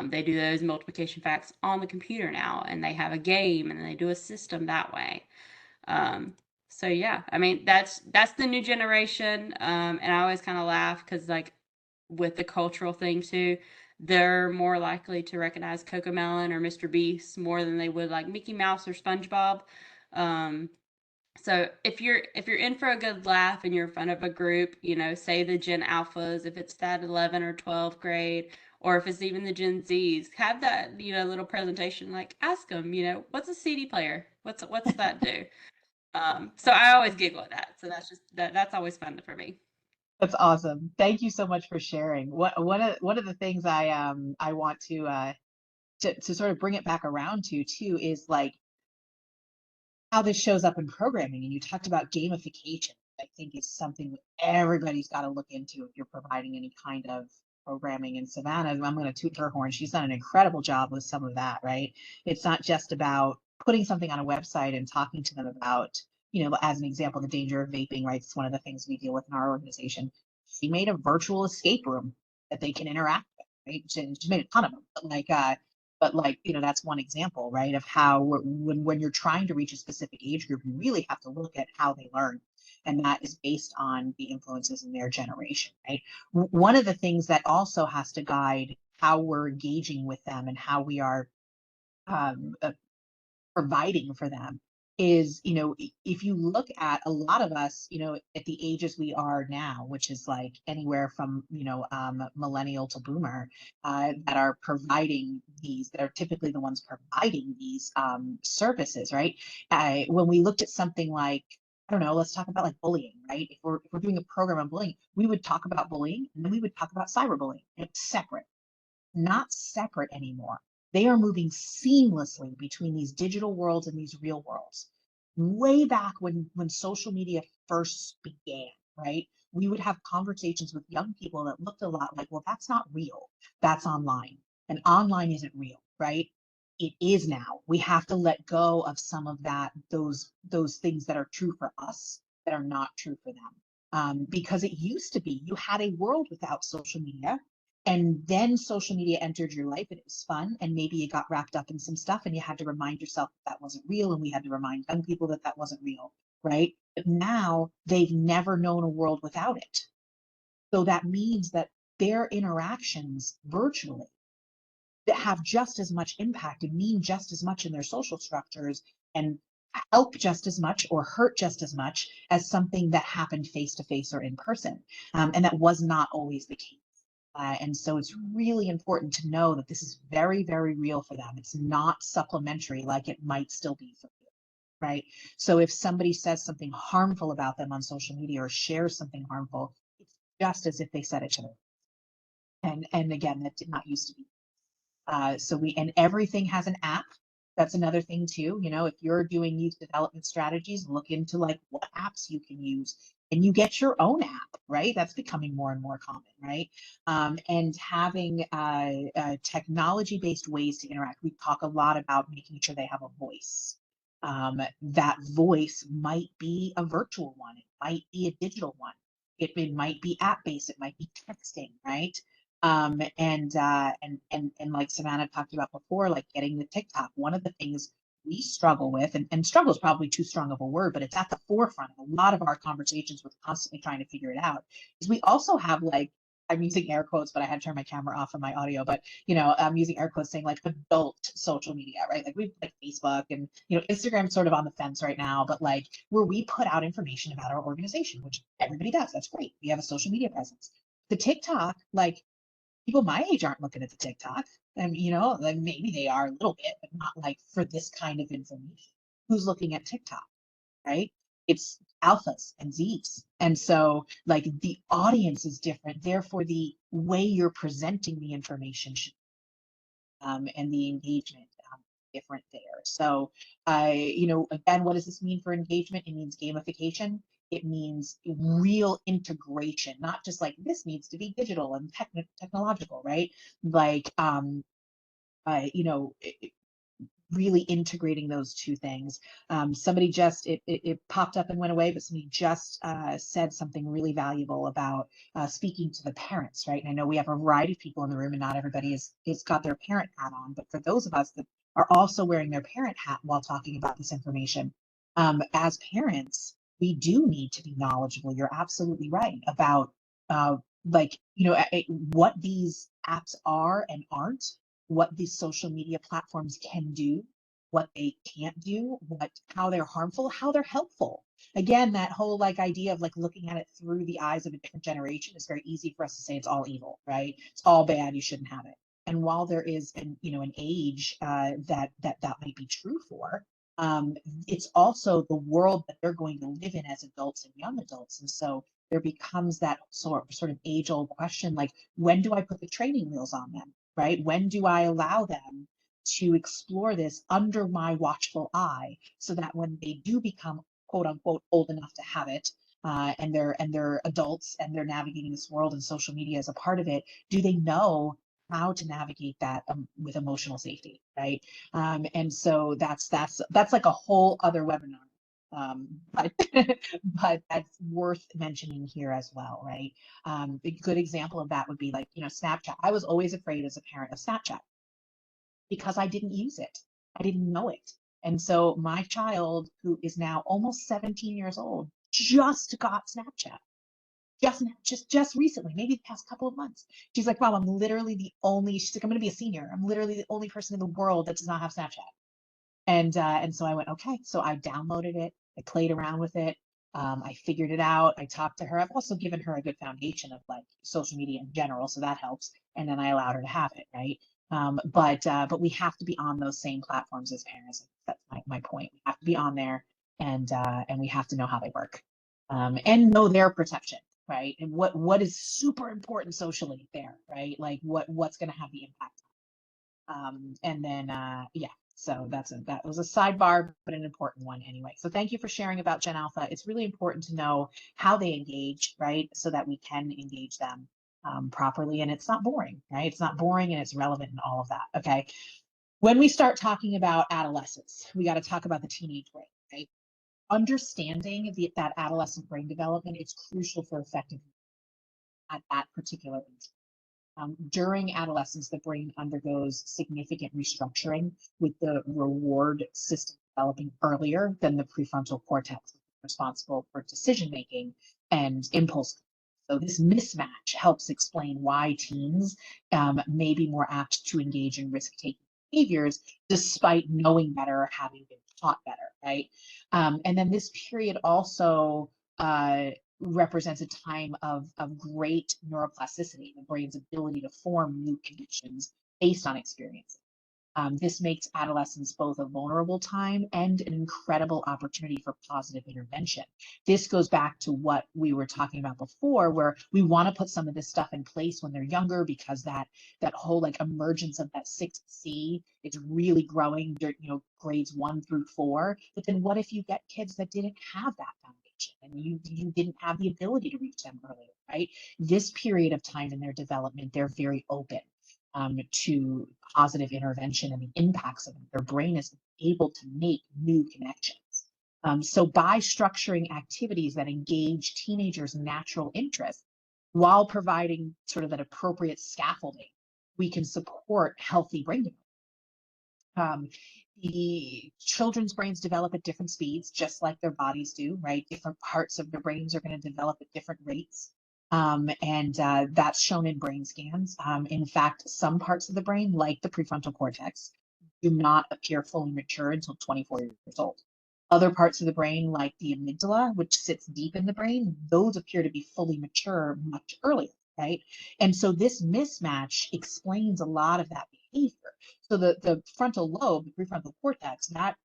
They do those multiplication facts on the computer now, and they have a game and they do a system that way. So yeah, I mean, that's the new generation. And I always kind of laugh because like with the cultural thing too, they're more likely to recognize Cocomelon or Mr. Beast more than they would like Mickey Mouse or SpongeBob. So if you're in for a good laugh and you're in front of a group, say the Gen Alphas, if it's that 11 or 12th grade, or if it's even the Gen Zs, have that, little presentation, like ask them, what's a CD player? What's that do? So I always giggle at that. So that's always fun for me. That's awesome. Thank you so much for sharing. One of the things I want to sort of bring it back around to too is like how this shows up in programming. And you talked about gamification. I think is something that everybody's got to look into if you're providing any kind of programming. In Savannah, I'm going to toot her horn. She's done an incredible job with some of that, right? It's not just about putting something on a website and talking to them about, as an example, the danger of vaping, right? It's one of the things we deal with in our organization. She made a virtual escape room that they can interact with, right? She made a ton of them, but that's one example, right, of how when you're trying to reach a specific age group, you really have to look at how they learn, and that is based on the influences in their generation, right? One of the things that also has to guide how we're engaging with them and how we are um, uh, providing for them is, if you look at a lot of us, at the ages we are now, which is like anywhere from, millennial to boomer, that are providing these, that are typically the ones providing these services, right? When we looked at something like, I don't know, let's talk about like bullying, right? If we're doing a program on bullying, we would talk about bullying and then we would talk about cyberbullying. It's separate, not separate anymore. They are moving seamlessly between these digital worlds and these real worlds. Way back when social media first began, right? We would have conversations with young people that looked a lot like, well, that's not real. That's online. And online isn't real, right? It is now. We have to let go of some of that, those things that are true for us that are not true for them. Because it used to be you had a world without social media, and then social media entered your life and it was fun, and maybe you got wrapped up in some stuff and you had to remind yourself that wasn't real, and we had to remind young people that that wasn't real, right? But now they've never known a world without it. So that means that their interactions virtually that have just as much impact and mean just as much in their social structures and help just as much or hurt just as much as something that happened face to face or in person. And that was not always the case. And so it's really important to know that this is very, very real for them. It's not supplementary like it might still be for you, right? So if somebody says something harmful about them on social media or shares something harmful, it's just as if they said it to them. And again, that did not used to be. And everything has an app. That's another thing too. If you're doing youth development strategies, look into like what apps you can use, and you get your own app, right? That's becoming more and more common, right? And having technology-based ways to interact. We talk a lot about making sure they have a voice. That voice might be a virtual one. It might be a digital one. It might be app-based. It might be texting, right? And like Savannah talked about before, like getting the TikTok, one of the things we struggle with, and struggle is probably too strong of a word, but it's at the forefront of a lot of our conversations with constantly trying to figure it out, is we also have like, I'm using air quotes, but I had to turn my camera off on my audio, but I'm using air quotes saying like adult social media, right? Like we've like Facebook and Instagram's sort of on the fence right now, but like where we put out information about our organization, which everybody does. That's great. We have a social media presence. The TikTok, like people my age aren't looking at the TikTok. I mean, like maybe they are a little bit, but not like for this kind of information. Who's looking at TikTok, right? It's alphas and Zs. And so like the audience is different. Therefore, the way you're presenting the information should, and the engagement different there. So, again, what does this mean for engagement? It means gamification. It means real integration, not just like this needs to be digital and technological, right? Like, really integrating those two things. Somebody just, it popped up and went away, but somebody just said something really valuable about speaking to the parents, right? And I know we have a variety of people in the room and not everybody is got their parent hat on, but for those of us that are also wearing their parent hat while talking about this information, as parents, we do need to be knowledgeable. You're absolutely right about what these apps are and aren't, what these social media platforms can do, what they can't do, how they're harmful, how they're helpful. Again, that whole like idea of like looking at it through the eyes of a different generation is very easy for us to say it's all evil, right? It's all bad, you shouldn't have it. And while there is an age that might be true for, it's also the world that they're going to live in as adults and young adults. And so there becomes that sort of age-old question, like, when do I put the training wheels on them, right? When do I allow them to explore this under my watchful eye, so that when they do become quote unquote old enough to have it, and they're adults and they're navigating this world and social media as a part of it, do they know how to navigate that with emotional safety, right? And so that's like a whole other webinar, but but that's worth mentioning here as well, right? A good example of that would be like, Snapchat. I was always afraid as a parent of Snapchat because I didn't use it. I didn't know it. And so my child, who is now almost 17 years old, just got Snapchat. Just recently, maybe the past couple of months. She's like, Mom, she's like, I'm gonna be a senior. I'm literally the only person in the world that does not have Snapchat. And so I went, okay. So I downloaded it. I played around with it. I figured it out. I talked to her. I've also given her a good foundation of like social media in general, so that helps. And then I allowed her to have it, right? But we have to be on those same platforms as parents. That's my point. We have to be on there, and we have to know how they work, and know their perception, right? And what is super important socially there, right? Like what's going to have the impact. And then yeah. So that was a sidebar, but an important one anyway. So thank you for sharing about Gen Alpha. It's really important to know how they engage, right? So that we can engage them properly, and it's not boring, right? It's not boring, and it's relevant and all of that. Okay. When we start talking about adolescence, we got to talk about the teenage brain, right? Understanding that adolescent brain development is crucial for effective at that particular age. During adolescence, the brain undergoes significant restructuring, with the reward system developing earlier than the prefrontal cortex, responsible for decision making and impulse. So this mismatch helps explain why teens may be more apt to engage in risk-taking behaviors despite knowing better or having been taught better, right? And then this period also represents a time of great neuroplasticity, the brain's ability to form new connections based on experiences. This makes adolescence both a vulnerable time and an incredible opportunity for positive intervention. This goes back to what we were talking about before, where we want to put some of this stuff in place when they're younger, because that whole like emergence of that 6C is really growing, grades 1 through 4. But then what if you get kids that didn't have that foundation, and you didn't have the ability to reach them earlier, right? This period of time in their development, they're very open to positive intervention and the impacts of it. Their brain is able to make new connections. So by structuring activities that engage teenagers' natural interests while providing sort of that appropriate scaffolding, we can support healthy brain development. The children's brains develop at different speeds, just like their bodies do, right? Different parts of their brains are going to develop at different rates. And that's shown in brain scans. In fact, some parts of the brain, like the prefrontal cortex, do not appear fully mature until 24 years old. Other parts of the brain, like the amygdala, which sits deep in the brain, those appear to be fully mature much earlier, right? And so this mismatch explains a lot of that behavior. So the frontal lobe, the prefrontal cortex, that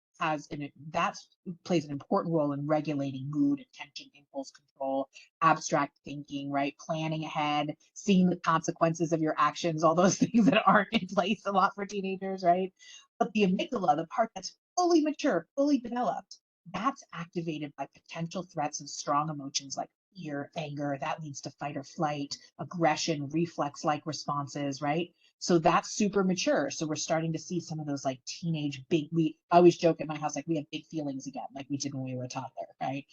plays an important role in regulating mood, attention, impulse control, abstract thinking, right? Planning ahead, seeing the consequences of your actions, all those things that aren't in place a lot for teenagers, right? But the amygdala, the part that's fully mature, fully developed, that's activated by potential threats and strong emotions like fear, anger. That leads to fight or flight, aggression, reflex-like responses, right? So that's super mature. So we're starting to see some of those like teenage I always joke at my house, like we have big feelings again, like we did when we were a toddler, right?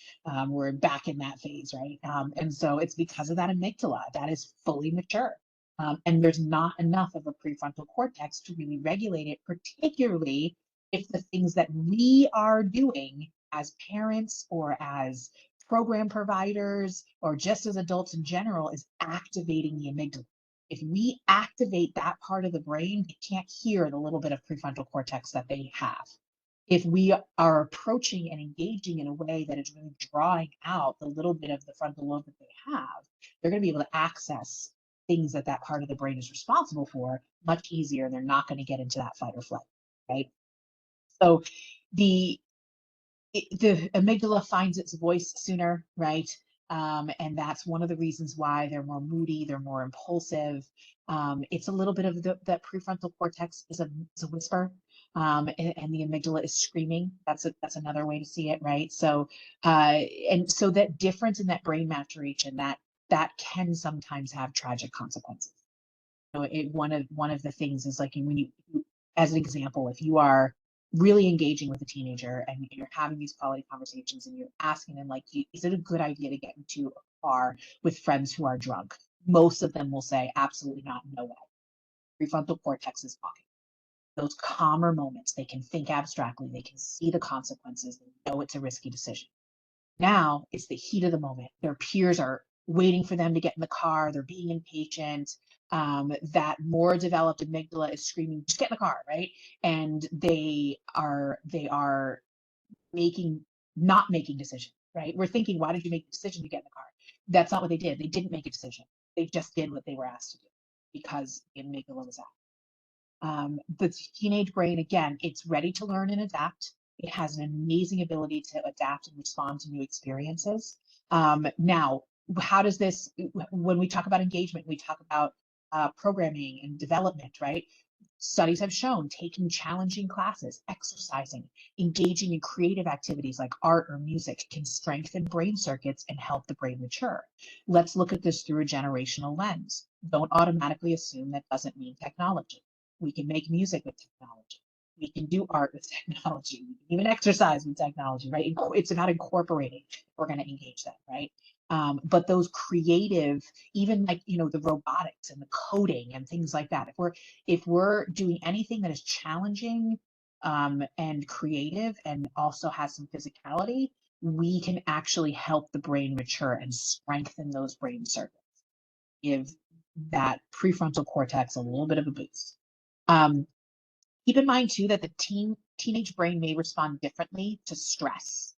We're back in that phase, right? And so it's because of that amygdala that is fully mature. And there's not enough of a prefrontal cortex to really regulate it, particularly if the things that we are doing as parents or as program providers or just as adults in general is activating the amygdala. If we activate that part of the brain, they can't hear the little bit of prefrontal cortex that they have. If we are approaching and engaging in a way that is really drawing out the little bit of the frontal lobe that they have, they're going to be able to access things that part of the brain is responsible for much easier. They're not going to get into that fight or flight, right? So the amygdala finds its voice sooner, right? And that's one of the reasons why they're more moody, they're more impulsive. It's a little bit of that prefrontal cortex is a whisper, and the amygdala is screaming. That's another way to see it, right? So, and so that difference in that brain maturation, that can sometimes have tragic consequences. One of the things is like when you, as an example, if you are really engaging with a teenager and you're having these quality conversations and you're asking them like, is it a good idea to get into a car with friends who are drunk? Most of them will say, absolutely not, no way. Prefrontal cortex is talking. Those calmer moments, they can think abstractly, they can see the consequences, they know it's a risky decision. Now it's the heat of the moment. Their peers are waiting for them to get in the car. They're being impatient. That more developed amygdala is screaming, just get in the car, right? And they are not making decisions, right? We're thinking, why did you make the decision to get in the car? That's not what they did. They didn't make a decision. They just did what they were asked to do because the amygdala was out. The teenage brain, again, it's ready to learn and adapt. It has an amazing ability to adapt and respond to new experiences. Now, how does this, when we talk about engagement, we talk about programming and development, right? Studies have shown taking challenging classes, exercising, engaging in creative activities like art or music can strengthen brain circuits and help the brain mature. Let's look at this through a generational lens. Don't automatically assume that doesn't mean technology. We can make music with technology. We can do art with technology. We can even exercise with technology, right? It's about incorporating if we're going to engage them, right? But those creative, even like, the robotics and the coding and things like that, if we're doing anything that is challenging and creative and also has some physicality, we can actually help the brain mature and strengthen those brain circuits, give that prefrontal cortex a little bit of a boost. Keep in mind too that the teenage brain may respond differently to stress.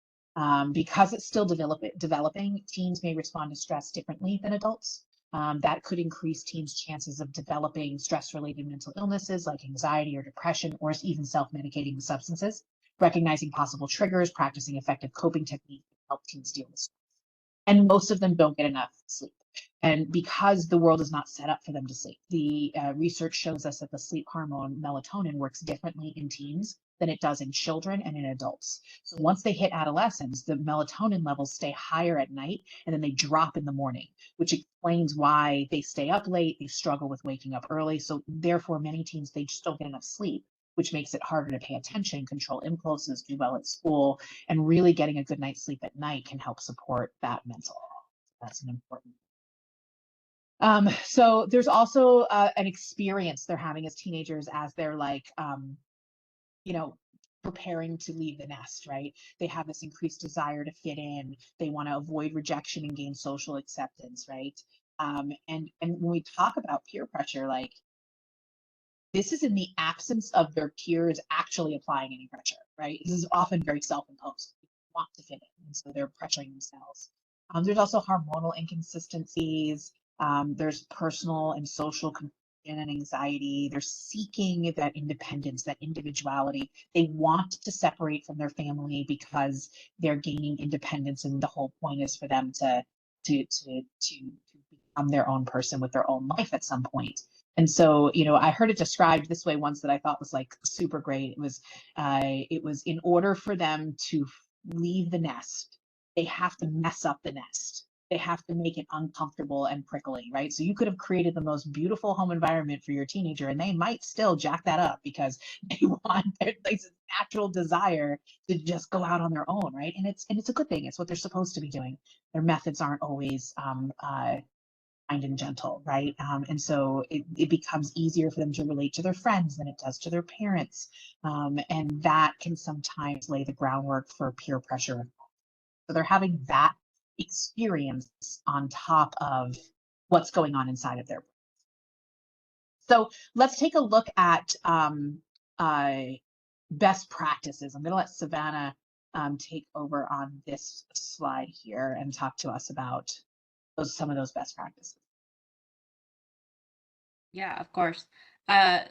Because it's still developing, teens may respond to stress differently than adults. That could increase teens' chances of developing stress-related mental illnesses like anxiety or depression, or even self-medicating with substances. Recognizing possible triggers, practicing effective coping techniques can help teens deal with stress. And most of them don't get enough sleep. And because the world is not set up for them to sleep, the research shows us that the sleep hormone melatonin works differently in teens than it does in children and in adults. So once they hit adolescence, the melatonin levels stay higher at night and then they drop in the morning, which explains why they stay up late, they struggle with waking up early. So therefore, many teens, they just don't get enough sleep, which makes it harder to pay attention, control impulses, do well at school, and really getting a good night's sleep at night can help support that mental health. That's an important. So there's also an experience they're having as teenagers as they're like, preparing to leave the nest, right? They have this increased desire to fit in. They want to avoid rejection and gain social acceptance, right? And when we talk about peer pressure, like this is in the absence of their peers actually applying any pressure, right? This is often very self-imposed. They want to fit in, and so they're pressuring themselves. There's also hormonal inconsistencies. There's personal and social confusion and anxiety. They're seeking that independence, that individuality. They want to separate from their family because they're gaining independence, and the whole point is for them to become their own person with their own life at some point. And so, I heard it described this way once that I thought was like super great. It was in order for them to leave the nest, they have to mess up the nest. They have to make it uncomfortable and prickly, right? So you could have created the most beautiful home environment for your teenager, and they might still jack that up because they want their like, natural desire to just go out on their own, right? And it's a good thing. It's what they're supposed to be doing. Their methods aren't always kind and gentle, right? And so it becomes easier for them to relate to their friends than it does to their parents. And that can sometimes lay the groundwork for peer pressure. So they're having that experience on top of what's going on inside of their brain. So let's take a look at best practices. I'm going to let Savannah take over on this slide here and talk to us about some of those best practices. Yeah, of course.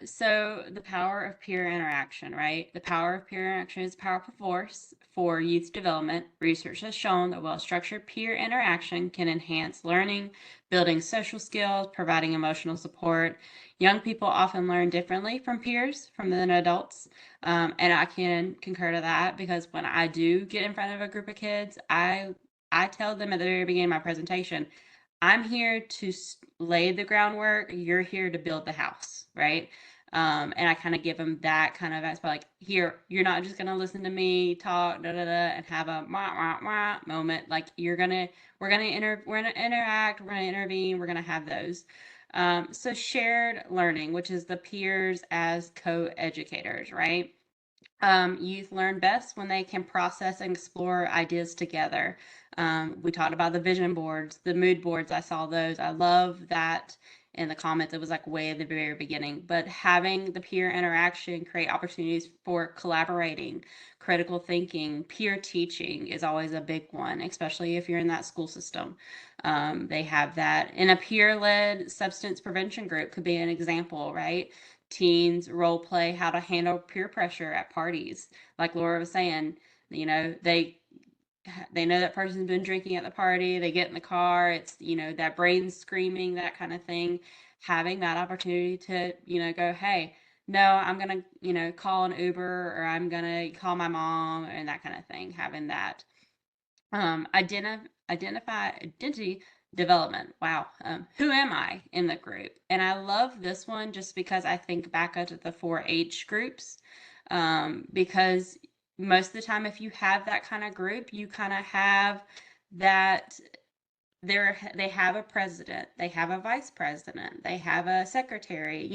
So the power of peer interaction, right? The power of peer interaction is a powerful force for youth development. Research has shown that well-structured peer interaction can enhance learning, building social skills, providing emotional support. Young people often learn differently from peers from than adults. And I can concur to that because when I do get in front of a group of kids, I tell them at the very beginning of my presentation, I'm here to lay the groundwork. You're here to build the house, right? And I kind of give them that kind of aspect, like, here, you're not just gonna listen to me talk, da da da, and have a wah wah wah moment. Like, we're gonna interact, we're gonna intervene, we're gonna have those. So shared learning, which is the peers as co-educators, right? Youth learn best when they can process and explore ideas together. We talked about the vision boards, the mood boards. I saw those. I love that in the comments. It was like way at the very beginning. But having the peer interaction create opportunities for collaborating, critical thinking, peer teaching is always a big one, especially if you're in that school system. They have that. In a peer led substance prevention group, could be an example, right? Teens role play how to handle peer pressure at parties. Like Laura was saying, they know that person's been drinking at the party, they get in the car, it's, that brain screaming, that kind of thing. Having that opportunity to, go, hey, no, I'm going to, call an Uber, or I'm going to call my mom, and that kind of thing. Having that identify identity development. Wow. Who am I in the group? And I love this one just because I think back up to the 4-H groups. Because most of the time, if you have that kind of group, you kind of have that they have a president, they have a vice president, they have a secretary.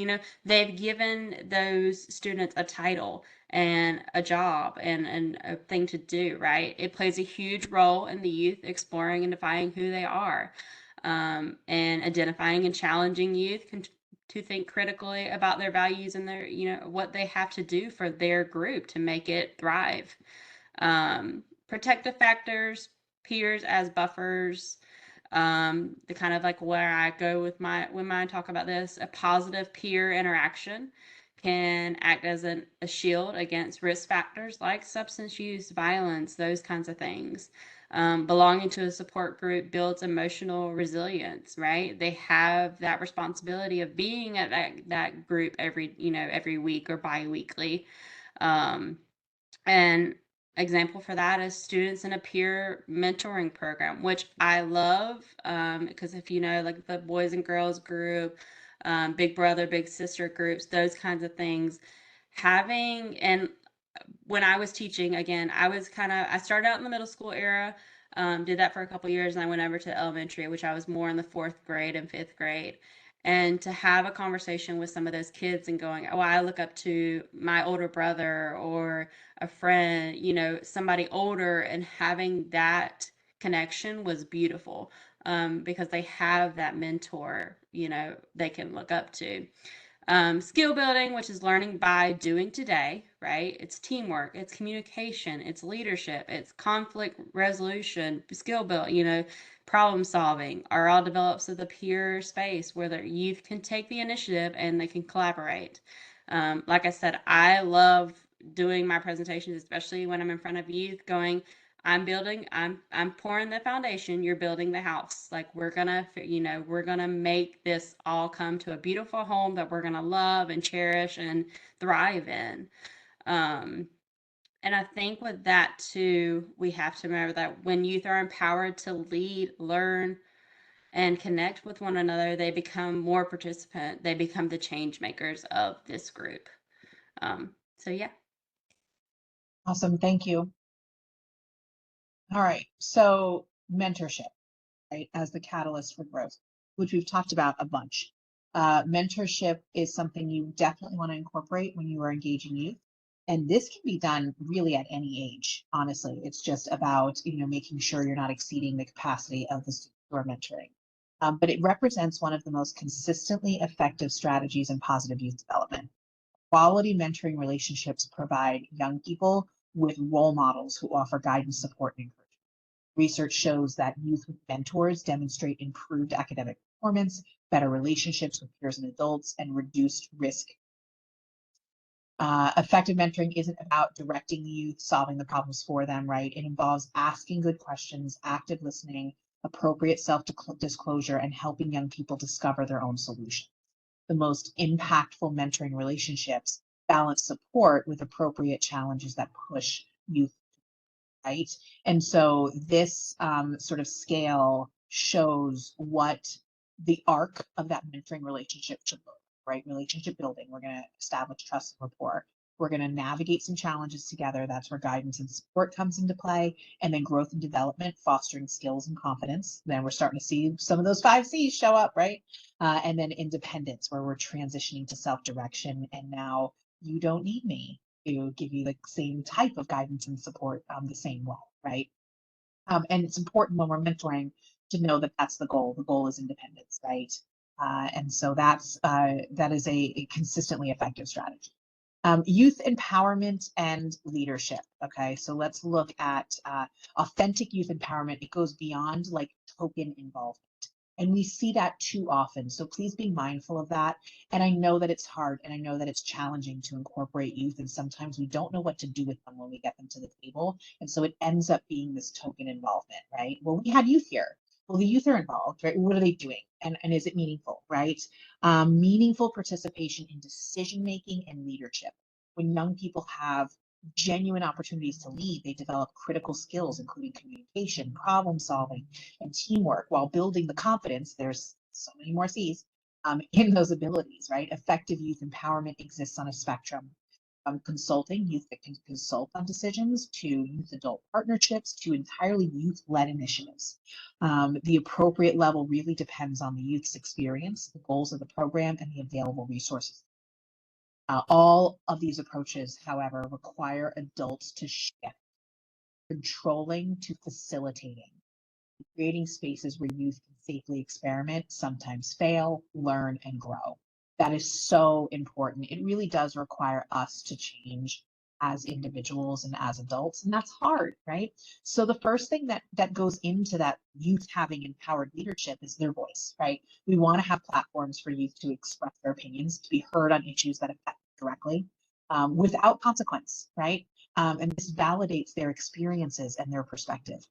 They've given those students a title and a job and a thing to do, right? It plays a huge role in the youth exploring and defining who they are, and identifying and challenging youth to think critically about their values and their, what they have to do for their group to make it thrive. Protective factors, peers as buffers. The kind of like where I go with when I talk about this, a positive peer interaction can act as a shield against risk factors like substance use, violence, those kinds of things. Belonging to a support group builds emotional resilience, right? They have that responsibility of being at that group every week or bi-weekly. And example for that is students in a peer mentoring program, which I love, because if you know, like the boys and girls group, big brother, big sister groups, those kinds of things, and when I was teaching, again, I started out in the middle school era, did that for a couple years, and I went over to elementary, which I was more in the 4th grade and 5th grade. And to have a conversation with some of those kids and going, oh, I look up to my older brother or a friend, somebody older, and having that connection was beautiful, because they have that mentor, they can look up to. Skill building, which is learning by doing today, right? It's teamwork, it's communication, it's leadership, it's conflict resolution, skill build, problem solving are all developed in the peer space where the youth can take the initiative and they can collaborate. Like I said, I love doing my presentations, especially when I'm in front of youth, going, I'm pouring the foundation, you're building the house. Like we're gonna make this all come to a beautiful home that we're gonna love and cherish and thrive in. And I think with that too, we have to remember that when youth are empowered to lead, learn, and connect with one another, they become more participant. They become the change makers of this group. So yeah. Awesome. Thank you. All right. So mentorship, right, as the catalyst for growth, which we've talked about a bunch. Mentorship is something you definitely want to incorporate when you are engaging youth. And this can be done really at any age. Honestly, it's just about, making sure you're not exceeding the capacity of the student who are mentoring. But it represents one of the most consistently effective strategies in positive youth development. Quality mentoring relationships provide young people with role models who offer guidance, support, and encouragement. Research shows that youth with mentors demonstrate improved academic performance, better relationships with peers and adults, and reduced risk. Effective mentoring isn't about directing the youth, solving the problems for them, right? It involves asking good questions, active listening, appropriate self-disclosure, and helping young people discover their own solutions. The most impactful mentoring relationships balance support with appropriate challenges that push youth, right? And so this sort of scale shows what the arc of that mentoring relationship should look like, right? Relationship building, we're going to establish trust and rapport. We're going to navigate some challenges together. That's where guidance and support comes into play. And then growth and development, fostering skills and confidence. Then we're starting to see some of those 5 C's show up, right? And then independence, where we're transitioning to self-direction. And now you don't need me to give you the same type of guidance and support the same way, right? And it's important when we're mentoring to know that that's the goal. The goal is independence, right? And so that is a consistently effective strategy. Youth empowerment and leadership. Okay, so let's look at authentic youth empowerment. It goes beyond like token involvement. And we see that too often. So please be mindful of that. And I know that it's hard and I know that it's challenging to incorporate youth. And sometimes we don't know what to do with them when we get them to the table. And so it ends up being this token involvement, right? Well, we had youth here. Well, the youth are involved, right? What are they doing? And is it meaningful, right? Meaningful participation in decision-making and leadership. When young people have genuine opportunities to lead, they develop critical skills, including communication, problem solving, and teamwork, while building the confidence. There's so many more C's in those abilities, right? Effective youth empowerment exists on a spectrum from consulting, youth that can consult on decisions, to youth adult partnerships, to entirely youth-led initiatives. The appropriate level really depends on the youth's experience, the goals of the program, and the available resources. All of these approaches, however, require adults to shift, controlling to facilitating, creating spaces where youth can safely experiment, sometimes fail, learn, and grow. That is so important. It really does require us to change as individuals and as adults, and that's hard, right? So the first thing that goes into that youth having empowered leadership is their voice, right? We want to have platforms for youth to express their opinions, to be heard on issues that affect them directly, without consequence, right? And this validates their experiences and their perspective.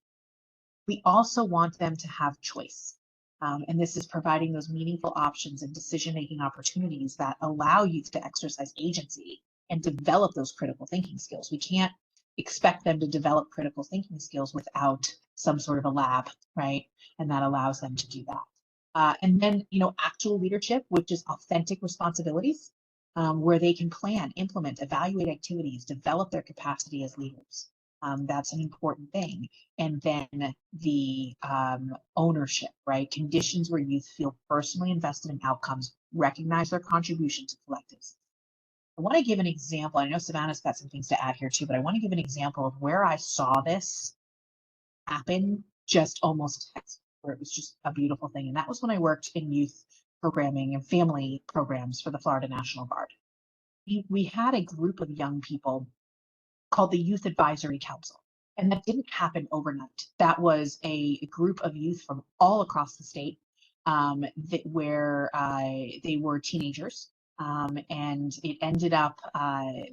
We also want them to have choice. And this is providing those meaningful options and decision-making opportunities that allow youth to exercise agency and develop those critical thinking skills. We can't expect them to develop critical thinking skills without some sort of a lab, right? And that allows them to do that. And then, actual leadership, which is authentic responsibilities, where they can plan, implement, evaluate activities, develop their capacity as leaders. That's an important thing. And then the ownership, right? Conditions where youth feel personally invested in outcomes, recognize their contribution to collectives. I want to give an example. I know Savannah's got some things to add here too, but I want to give an example of where I saw this happen just almost where it was just a beautiful thing. And that was when I worked in youth programming and family programs for the Florida National Guard. We had a group of young people called the Youth Advisory Council. And that didn't happen overnight. That was a group of youth from all across the state where they were teenagers. And it ended up,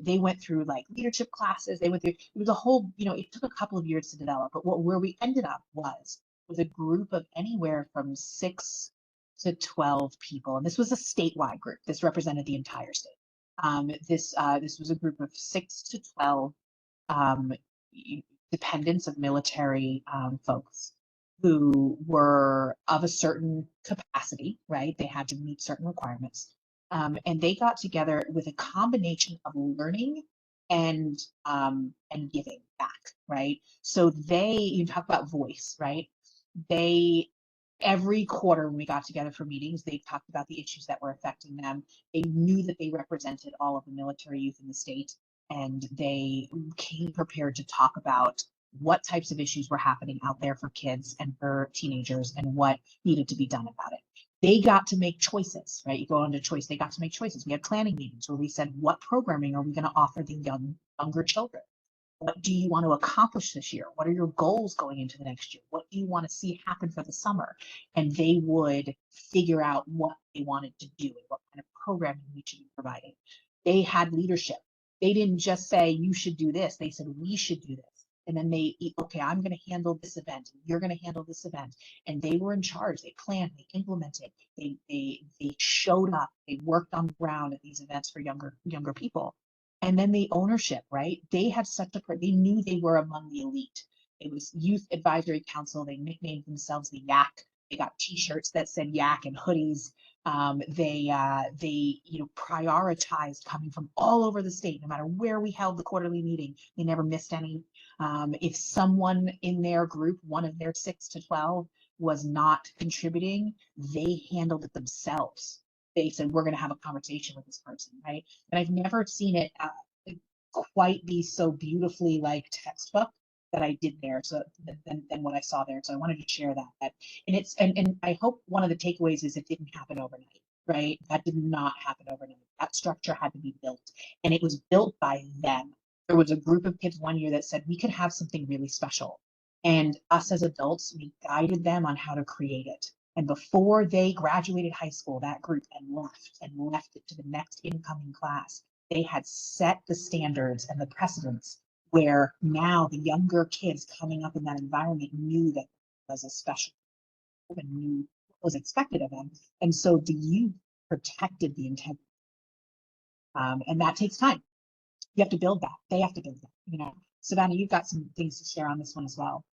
they went through like leadership classes. They went through, it was a whole, it took a couple of years to develop. But where we ended up was with a group of anywhere from 6 to 12 people. And this was a statewide group. This represented the entire state. This was a group of 6 to 12 dependents of military folks who were of a certain capacity, right? They had to meet certain requirements. And they got together with a combination of learning and giving back, right? So you talk about voice, right? Every quarter when we got together for meetings, they talked about the issues that were affecting them. They knew that they represented all of the military youth in the state, and they came prepared to talk about what types of issues were happening out there for kids and for teenagers and what needed to be done about it. They got to make choices, right? You go on to choice, they got to make choices. We had planning meetings where we said, what programming are we going to offer the younger children? What do you want to accomplish this year? What are your goals going into the next year? What do you want to see happen for the summer? And they would figure out what they wanted to do and what kind of programming we should be providing. They had leadership. They didn't just say, you should do this. They said, we should do this. And then okay, I'm going to handle this event. You're going to handle this event. And they were in charge. They planned, they implemented, they showed up, they worked on the ground at these events for younger people. And then the ownership, right? They had they knew they were among the elite. It was Youth Advisory Council. They nicknamed themselves the Yak. They got T-shirts that said Yak and hoodies. They prioritized coming from all over the state, no matter where we held the quarterly meeting. They never missed any. If someone in their group, one of their 6 to 12, was not contributing, they handled it themselves. They said, we're going to have a conversation with this person, right? And I've never seen it quite be so beautifully like textbook that I did there. So than what I saw there. So I wanted to share that. And I hope one of the takeaways is it didn't happen overnight, right? That did not happen overnight. That structure had to be built, and it was built by them. There was a group of kids one year that said we could have something really special. And us as adults, we guided them on how to create it. And before they graduated high school, that group and left it to the next incoming class, they had set the standards and the precedents where now the younger kids coming up in that environment knew that it was a special and knew what was expected of them. And so the youth protected the integrity. And that takes time. You have to build that. They have to build that. Savannah, you've got some things to share on this one as well.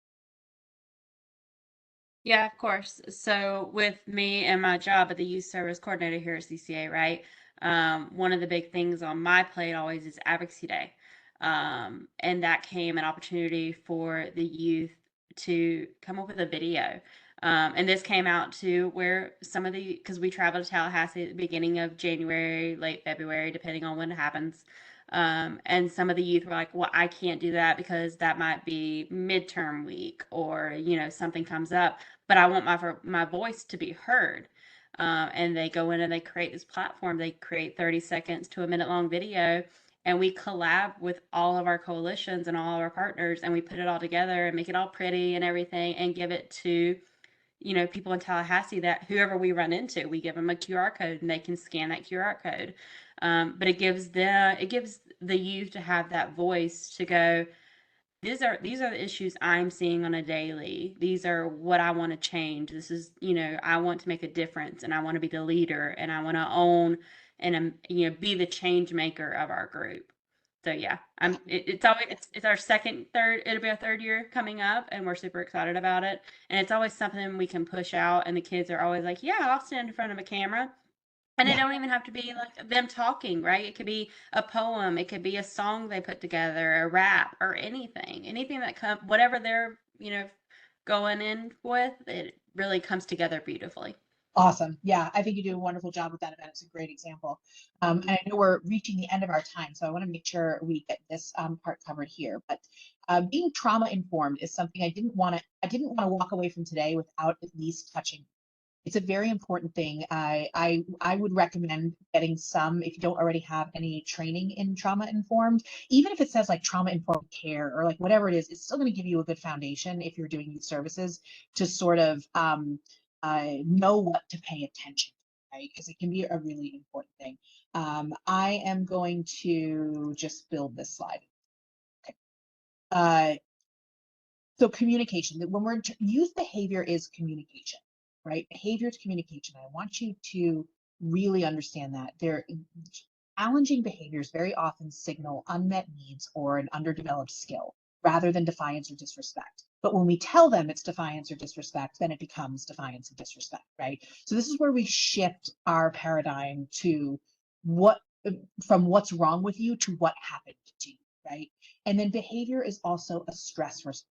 Yeah, of course. So with me and my job at the youth service coordinator here at CCA, right? One of the big things on my plate always is Advocacy Day. And that came an opportunity for the youth to come up with a video. And this came out to where because we traveled to Tallahassee at the beginning of January, late February, depending on when it happens. And some of the youth were like, well, I can't do that because that might be midterm week or, something comes up, but I want my voice to be heard. And they go in and they create this platform. They create 30 seconds to a minute long video, and we collab with all of our coalitions and all of our partners, and we put it all together and make it all pretty and everything and give it to people in Tallahassee, that whoever we run into, we give them a QR code and they can scan that QR code. But it gives the youth to have that voice to go, these are the issues I'm seeing on a daily. These are what I want to change. This is, I want to make a difference, and I want to be the leader, and I want to own and be the change maker of our group. So yeah, it's our third, it'll be our third year coming up, and we're super excited about it. And it's always something we can push out, and the kids are always like, yeah, I'll stand in front of a camera. And it don't even have to be like them talking, right? It could be a poem, it could be a song they put together, a rap, or anything that whatever they're, going in with, it really comes together beautifully. Awesome. Yeah, I think you do a wonderful job with that event. It's a great example. And I know we're reaching the end of our time, so I want to make sure we get this part covered here. But being trauma informed is something I didn't want to walk away from today without at least touching. It's a very important thing. I would recommend getting some, if you don't already have any training in trauma informed, even if it says like trauma informed care or like whatever it is, it's still going to give you a good foundation if you're doing youth services to sort of know what to pay attention to, right? Because it can be a really important thing. I am going to just build this slide. Okay. So communication, when youth behavior is communication, right? Behavior is communication. I want you to really understand that. Challenging behaviors very often signal unmet needs or an underdeveloped skill rather than defiance or disrespect. But when we tell them it's defiance or disrespect, then it becomes defiance and disrespect, right? So this is where we shift our paradigm to from what's wrong with you to what happened to you, right? And then behavior is also a stress response.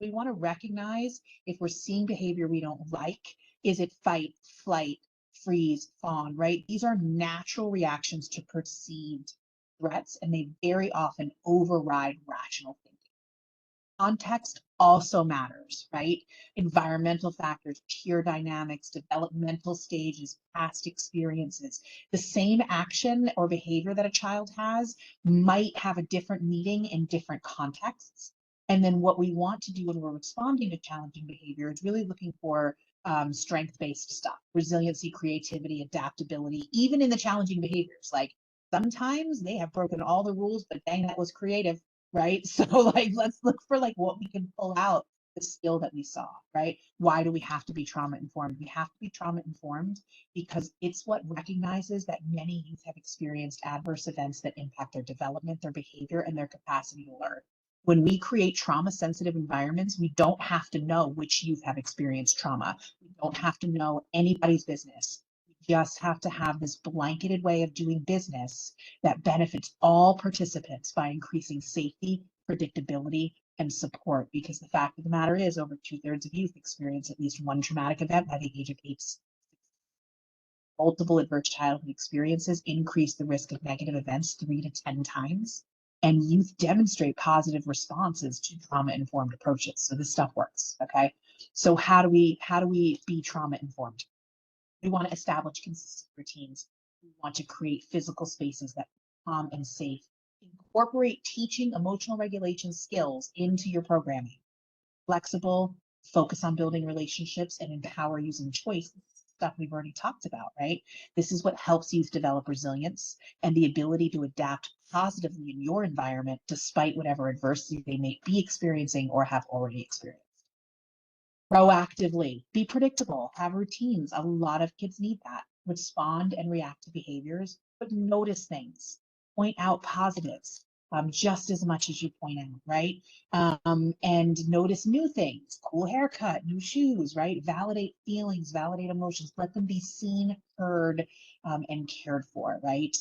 We want to recognize if we're seeing behavior we don't like. Is it fight, flight, freeze, fawn, right? These are natural reactions to perceived threats, and they very often override rational thinking. Context also matters, right? Environmental factors, peer dynamics, developmental stages, past experiences. The same action or behavior that a child has might have a different meaning in different contexts. And then what we want to do when we're responding to challenging behavior is really looking for strength-based stuff, resiliency, creativity, adaptability, even in the challenging behaviors. Like sometimes they have broken all the rules, but dang, that was creative, right? So like, let's look for like what we can pull out the skill that we saw, right? Why do we have to be trauma informed? We have to be trauma informed because it's what recognizes that many youth have experienced adverse events that impact their development, their behavior, and their capacity to learn. When we create trauma sensitive environments, we don't have to know which youth have experienced trauma. We don't have to know anybody's business. We just have to have this blanketed way of doing business that benefits all participants by increasing safety, predictability, and support. Because the fact of the matter is, over 2/3 of youth experience at least one traumatic event by the age of 8. Multiple adverse childhood experiences increase the risk of negative events 3 to 10 times. And youth demonstrate positive responses to trauma-informed approaches. So this stuff works, okay? So how do we be trauma-informed? We want to establish consistent routines. We want to create physical spaces that are calm and safe. Incorporate teaching emotional regulation skills into your programming. Flexible, focus on building relationships, and empower using choice. Stuff we've already talked about, right? This is what helps youth develop resilience and the ability to adapt positively in your environment despite whatever adversity they may be experiencing or have already experienced. Proactively, be predictable, have routines. A lot of kids need that. Respond and react to behaviors, but notice things, point out positives just as much as you point out, right? And notice new things, cool haircut, new shoes, right? Validate feelings, validate emotions, let them be seen, heard, and cared for, right?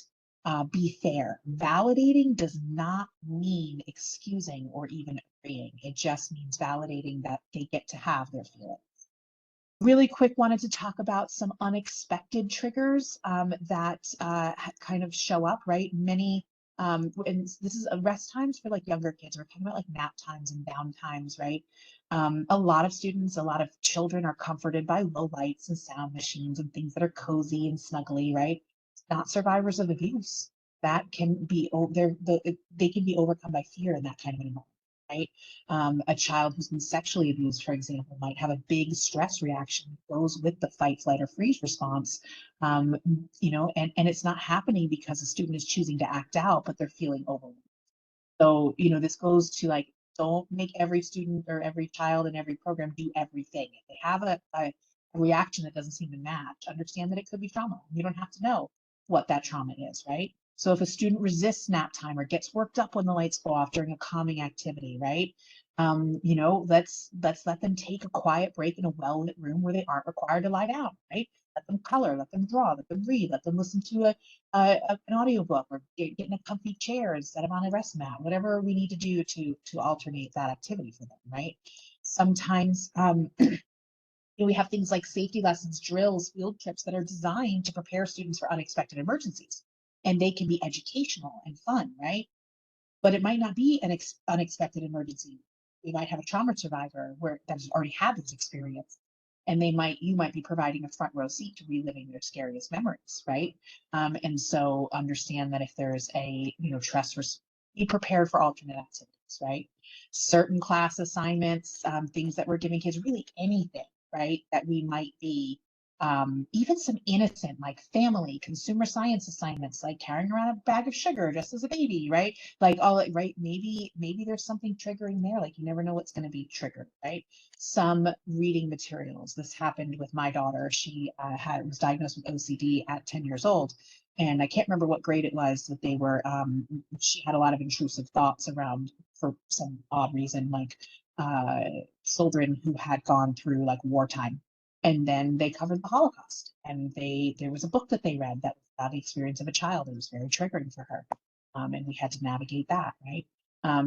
Be fair. Validating does not mean excusing or even agreeing. It just means validating that they get to have their feelings. Really quick, wanted to talk about some unexpected triggers that kind of show up, right? Many, and this is rest times for like younger kids. We're talking about like nap times and down times, right? A lot of students, a lot of children are comforted by low lights and sound machines and things that are cozy and snuggly, right? Not survivors of abuse. That can be, they can be overcome by fear in that kind of environment, right? A child who's been sexually abused, for example, might have a big stress reaction that goes with the fight, flight, or freeze response. You know, and it's not happening because the student is choosing to act out, but they're feeling overwhelmed. So, you know, this goes to like, don't make every student or every child in every program do everything. If they have a reaction that doesn't seem to match, understand that it could be trauma. You don't have to know what that trauma is, right? So if a student resists nap time or gets worked up when the lights go off during a calming activity, right? You know, let's let them take a quiet break in a well-lit room where they aren't required to lie down, right? Let them color, let them draw, let them read, let them listen to an audiobook or get in a comfy chair and set them on a rest mat, whatever we need to do to alternate that activity for them, right? Sometimes we have things like safety lessons, drills, field trips that are designed to prepare students for unexpected emergencies. And they can be educational and fun, right? But it might not be an unexpected emergency. We might have a trauma survivor where that's already had this experience. And you might be providing a front row seat to reliving their scariest memories, right? And so understand that if there's a, you know, be prepared for alternate activities, right? Certain class assignments, things that we're giving kids, really anything, right? That we might be, even some innocent, like family, consumer science assignments, like carrying around a bag of sugar just as a baby, right? Like all right, maybe there's something triggering there, like you never know what's going to be triggered, right? Some reading materials. This happened with my daughter. She was diagnosed with OCD at 10 years old. And I can't remember what grade it was that they were, she had a lot of intrusive thoughts around, for some odd reason, like children who had gone through like wartime. And then they covered the Holocaust. And there was a book that they read that was about the experience of a child. It was very triggering for her. And we had to navigate that, right?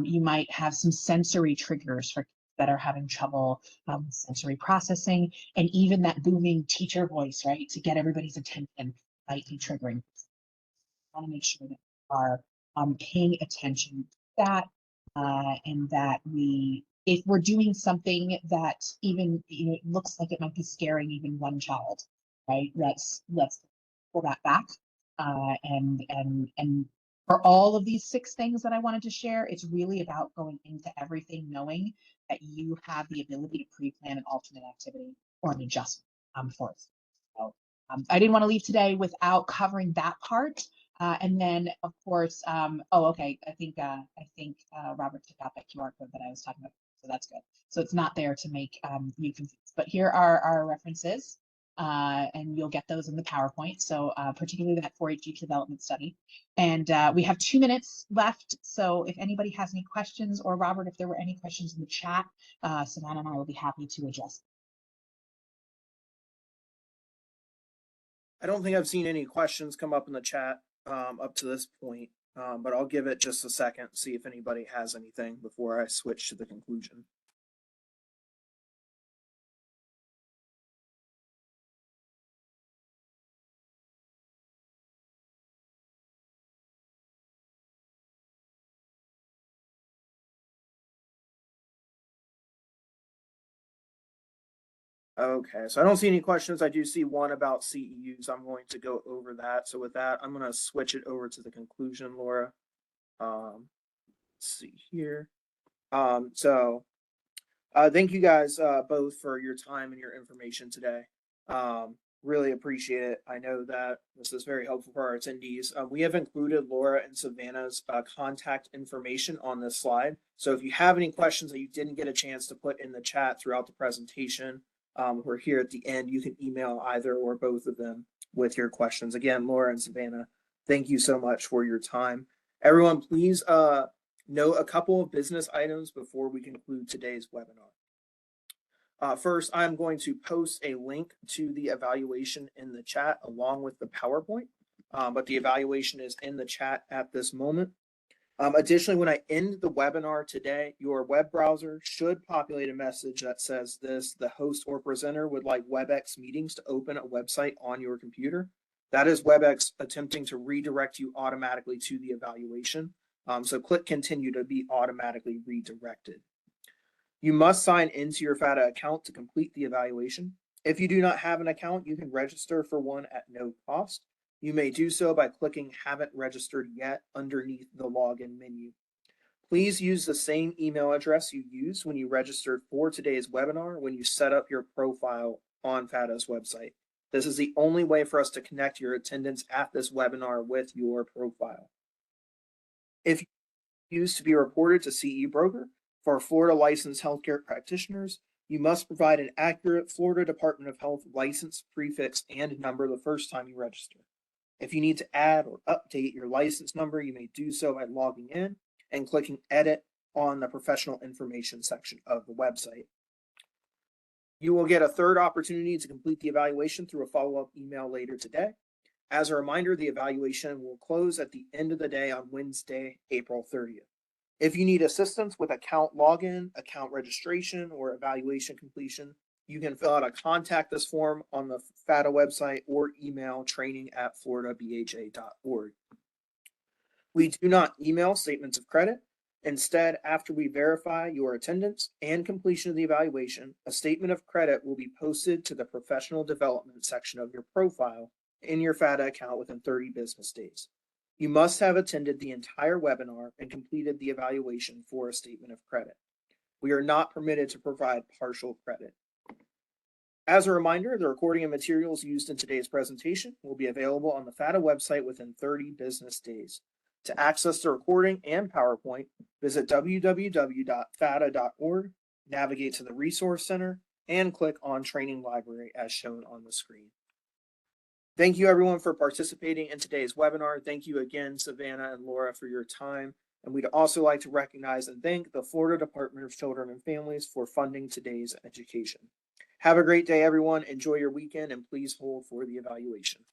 You might have some sensory triggers for that are having trouble sensory processing, and even that booming teacher voice, right, to get everybody's attention might be triggering. I want to make sure that we are paying attention to that and that we if we're doing something that even, it looks like it might be scaring even one child, right? Let's pull that back. And for all of these 6 things that I wanted to share, it's really about going into everything knowing that you have the ability to pre-plan an alternate activity or an adjustment for it. So I didn't want to leave today without covering that part. And then, of course, okay. I think Robert took out that QR code that I was talking about, so that's good. So it's not there to make you confused. But here are our references, and you'll get those in the PowerPoint. So particularly that 4-H youth development study. And we have 2 minutes left. So if anybody has any questions, or Robert, if there were any questions in the chat, Savannah and I will be happy to address. I don't think I've seen any questions come up in the chat up to this point, but I'll give it just a second, see if anybody has anything before I switch to the conclusion. Okay, so I don't see any questions. I do see one about CEUs. I'm going to go over that. So with that, I'm going to switch it over to the conclusion, Laura. Let's see here. Thank you guys both for your time and your information today. Really appreciate it. I know that this is very helpful for our attendees. We have included Laura and Savannah's contact information on this slide. So if you have any questions that you didn't get a chance to put in the chat throughout the presentation, we're here at the end. You can email either or both of them with your questions. Again, Laura and Savannah, thank you so much for your time. Everyone, please note a couple of business items before we conclude today's webinar. First, I'm going to post a link to the evaluation in the chat along with the PowerPoint, but the evaluation is in the chat at this moment. Additionally, when I end the webinar today, your web browser should populate a message that says the host or presenter would like WebEx meetings to open a website on your computer. That is WebEx attempting to redirect you automatically to the evaluation. So click continue to be automatically redirected. You must sign into your FATA account to complete the evaluation. If you do not have an account, you can register for one at no cost. You may do so by clicking haven't registered yet underneath the login menu. Please use the same email address you used when you registered for today's webinar when you set up your profile on FATA's website. This is the only way for us to connect your attendance at this webinar with your profile. If you used to be reported to CE Broker, for Florida licensed healthcare practitioners, you must provide an accurate Florida Department of Health license prefix and number the first time you register. If you need to add or update your license number, you may do so by logging in and clicking edit on the professional information section of the website. You will get a third opportunity to complete the evaluation through a follow-up email later today. As a reminder, the evaluation will close at the end of the day on Wednesday, April 30th. If you need assistance with account login, account registration, or evaluation completion, you can fill out a contact us form on the FATA website or email training@floridabha.org. We do not email statements of credit. Instead, after we verify your attendance and completion of the evaluation, a statement of credit will be posted to the professional development section of your profile in your FATA account within 30 business days. You must have attended the entire webinar and completed the evaluation for a statement of credit. We are not permitted to provide partial credit. As a reminder, the recording and materials used in today's presentation will be available on the FATA website within 30 business days. To access the recording and PowerPoint, visit www.fata.org, navigate to the Resource Center, and click on Training Library as shown on the screen. Thank you everyone for participating in today's webinar. Thank you again, Savannah and Laura, for your time. And we'd also like to recognize and thank the Florida Department of Children and Families for funding today's education. Have a great day, everyone. Enjoy your weekend and please hold for the evaluation.